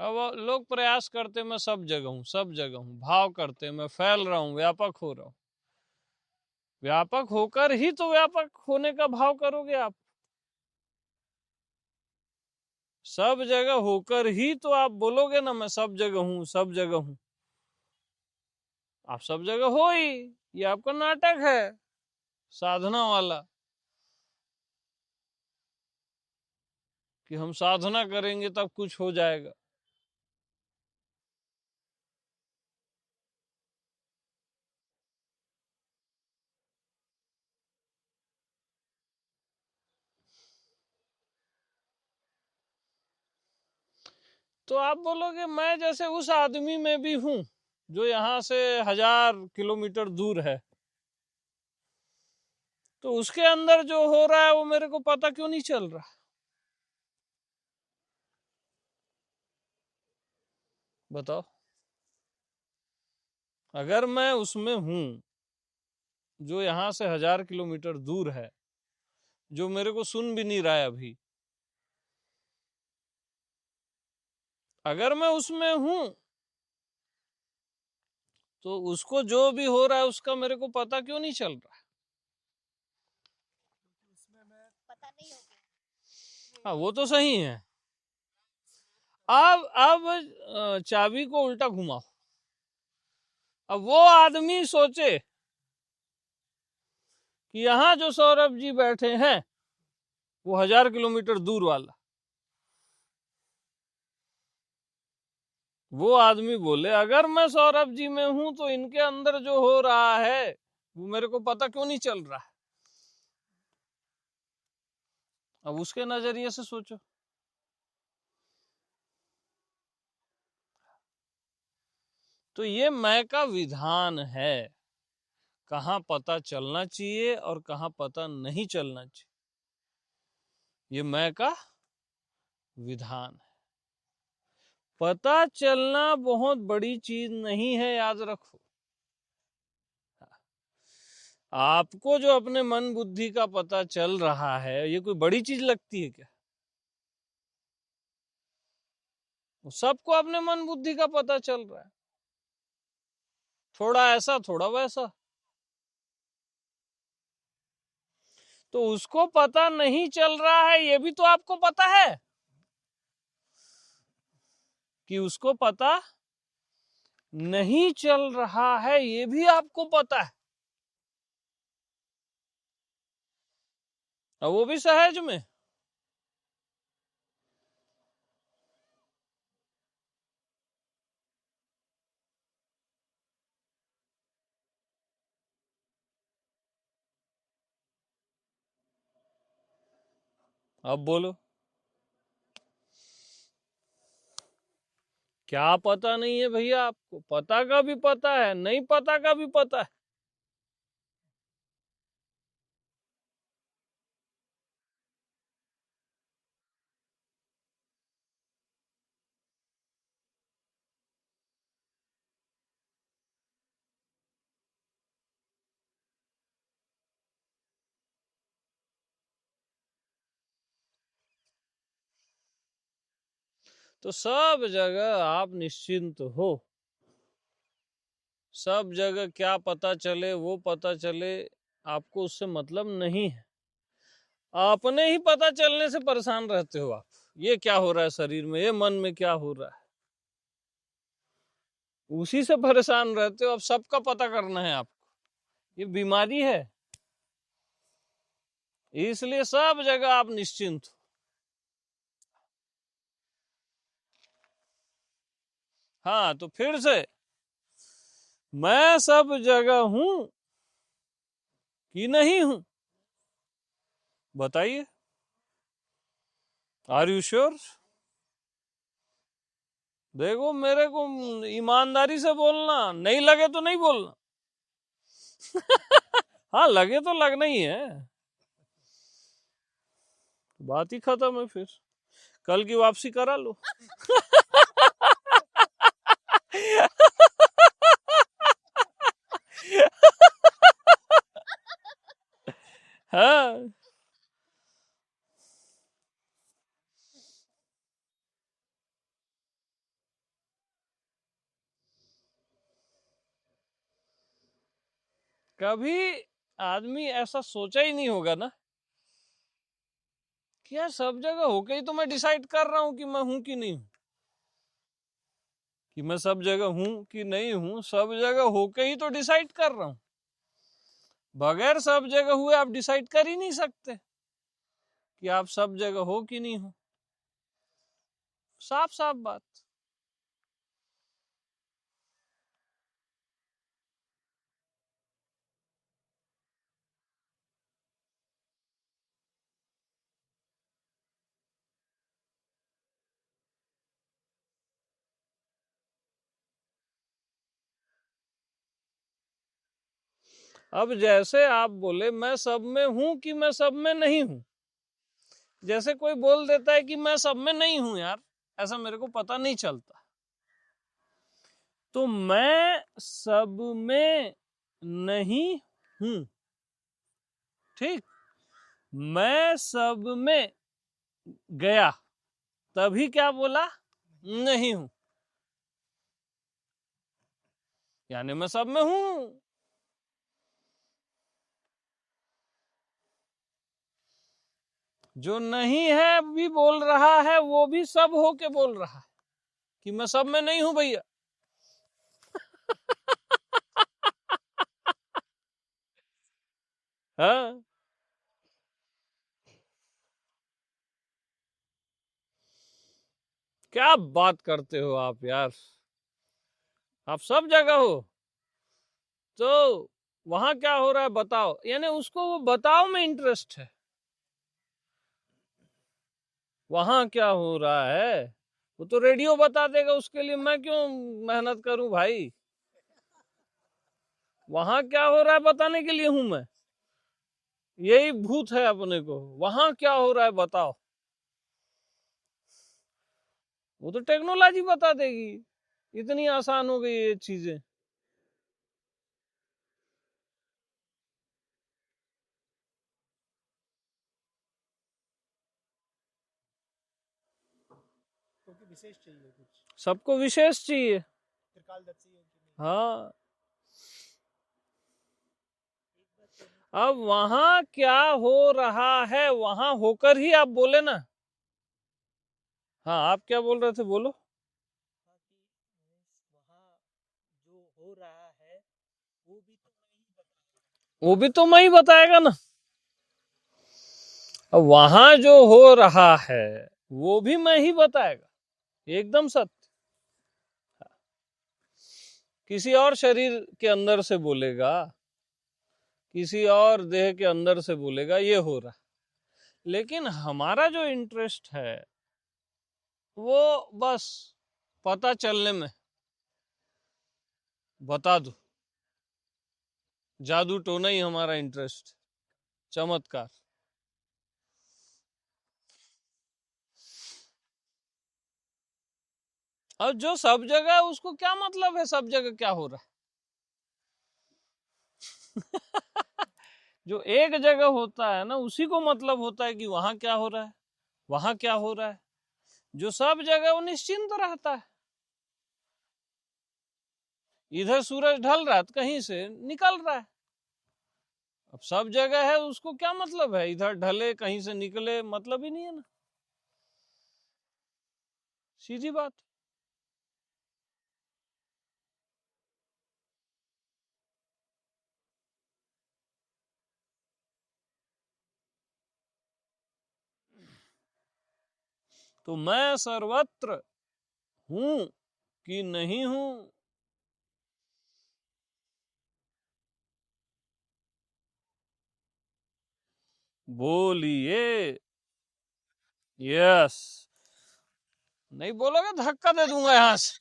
अब लोग प्रयास करते मैं सब जगह हूं, सब जगह हूं, भाव करते मैं फैल रहा हूं, व्यापक हो रहा हूं। व्यापक होकर ही तो व्यापक होने का भाव करोगे आप। सब जगह होकर ही तो आप बोलोगे ना मैं सब जगह हूं, सब जगह हूं। आप सब जगह हो ही, ये आपका नाटक है साधना वाला, कि हम साधना करेंगे तब कुछ हो जाएगा। तो आप बोलोगे मैं जैसे उस आदमी में भी हूं जो यहां से 1000 किलोमीटर दूर है, तो उसके अंदर जो हो रहा है वो मेरे को पता क्यों नहीं चल रहा? बताओ। अगर मैं उसमें हूं जो यहां से 1000 किलोमीटर दूर है, जो मेरे को सुन भी नहीं रहा है अभी, अगर मैं उसमें हूं तो उसको जो भी हो रहा है उसका मेरे को पता क्यों नहीं चल रहा? उसमें मैं पता नहीं हो गया। हाँ वो तो सही है। अब चाबी को उल्टा घुमाओ। अब वो आदमी सोचे कि यहां जो सौरभ जी बैठे हैं वो 1000 किलोमीटर दूर वाला, वो आदमी बोले अगर मैं सौरभ जी में हूं तो इनके अंदर जो हो रहा है वो मेरे को पता क्यों नहीं चल रहा है? अब उसके नजरिए से सोचो। तो ये मैं का विधान है, कहाँ पता चलना चाहिए और कहाँ पता नहीं चलना चाहिए, ये मैं का विधान है। पता चलना बहुत बड़ी चीज नहीं है, याद रखो। आपको जो अपने मन बुद्धि का पता चल रहा है ये कोई बड़ी चीज लगती है क्या? सबको अपने मन बुद्धि का पता चल रहा है, थोड़ा ऐसा थोड़ा वैसा। तो उसको पता नहीं चल रहा है ये भी तो आपको पता है कि उसको पता नहीं चल रहा है, ये भी आपको पता है, और वो भी सहज में। अब बोलो क्या पता नहीं है भैया? आपको पता का भी पता है, नहीं पता का भी पता है। तो सब जगह आप निश्चिंत हो, सब जगह क्या पता चले वो पता चले, आपको उससे मतलब नहीं है। अपने ही पता चलने से परेशान रहते हो आप, ये क्या हो रहा है शरीर में, ये मन में क्या हो रहा है, उसी से परेशान रहते हो। अब सबका पता करना है आपको, ये बीमारी है। इसलिए सब जगह आप निश्चिंत हो। हाँ तो फिर से, मैं सब जगह हूं कि नहीं हूं, बताइए। Are you sure? देखो मेरे को ईमानदारी से बोलना, नहीं लगे तो नहीं बोलना। हाँ लगे तो लगना ही है, बात ही खत्म है। फिर कल की वापसी करा लो। हाँ कभी आदमी ऐसा सोचा ही नहीं होगा ना कि यार सब जगह होके ही तो मैं डिसाइड कर रहा हूं कि मैं हूं कि नहीं हूं, कि मैं सब जगह हूं कि नहीं हूं, सब जगह होके ही तो डिसाइड कर रहा हूं। बगैर सब जगह हुए आप डिसाइड कर ही नहीं सकते कि आप सब जगह हो कि नहीं हो। साफ साफ बात। अब जैसे आप बोले मैं सब में हूं कि मैं सब में नहीं हूं, जैसे कोई बोल देता है कि मैं सब में नहीं हूं यार, ऐसा मेरे को पता नहीं चलता, तो मैं सब में नहीं हूं। ठीक, मैं सब में गया तभी क्या बोला, नहीं हूं, यानी मैं सब में हूं। जो नहीं है भी बोल रहा है, वो भी सब होके बोल रहा है कि मैं सब में नहीं हूं भैया। हाँ, क्या बात करते हो आप यार, आप सब जगह हो तो वहां क्या हो रहा है बताओ, यानी उसको वो बताओ में इंटरेस्ट है। वहां क्या हो रहा है वो तो रेडियो बता देगा, उसके लिए मैं क्यों मेहनत करूं भाई। वहां क्या हो रहा है बताने के लिए हूं मैं, यही भूत है अपने को, वहां क्या हो रहा है बताओ, वो तो टेक्नोलॉजी बता देगी, इतनी आसान हो गई ये चीजें। क्योंकि विशेष चाहिए कुछ, सबको विशेष चाहिए। त्रिकालदर्शी है कि नहीं। हाँ, अब वहां क्या हो रहा है वहां होकर ही आप बोले ना। हाँ, आप क्या बोल रहे थे, बोलो। हाँ कि वहाँ जो हो रहा है वो भी तो मैं ही बताऊंगा। वो भी तो मैं ही बताएगा ना। अब वहां जो हो रहा है वो भी मैं ही बताएगा, एकदम सत्य। किसी और शरीर के अंदर से बोलेगा, किसी और देह के अंदर से बोलेगा ये हो रहा, लेकिन हमारा जो इंटरेस्ट है वो बस पता चलने में, बता दो, जादू टोना ही हमारा इंटरेस्ट, चमत्कार। और जो सब जगह है उसको क्या मतलब है सब जगह क्या हो रहा है। जो एक जगह होता है ना उसी को मतलब होता है कि वहां क्या हो रहा है, वहां क्या हो रहा है। जो सब जगह वो निश्चिंत रहता है, इधर सूरज ढल रहा है तो कहीं से निकल रहा है। अब सब जगह है उसको क्या मतलब है, इधर ढले कहीं से निकले, मतलब ही नहीं है ना, सीधी बात। तो मैं सर्वत्र हूं कि नहीं हूं, बोलिए। यस, नहीं बोलोगे धक्का दे दूंगा यहां से।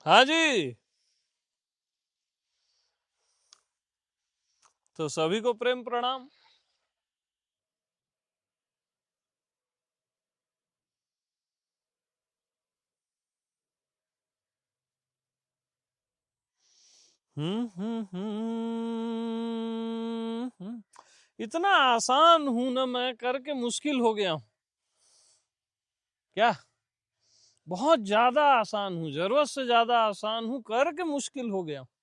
हाँ जी। तो सभी को प्रेम प्रणाम। इतना आसान हूं ना मैं, करके मुश्किल हो गया हूं क्या? बहुत ज्यादा आसान हूं, जरूरत से ज्यादा आसान हूं, करके मुश्किल हो गया हूं।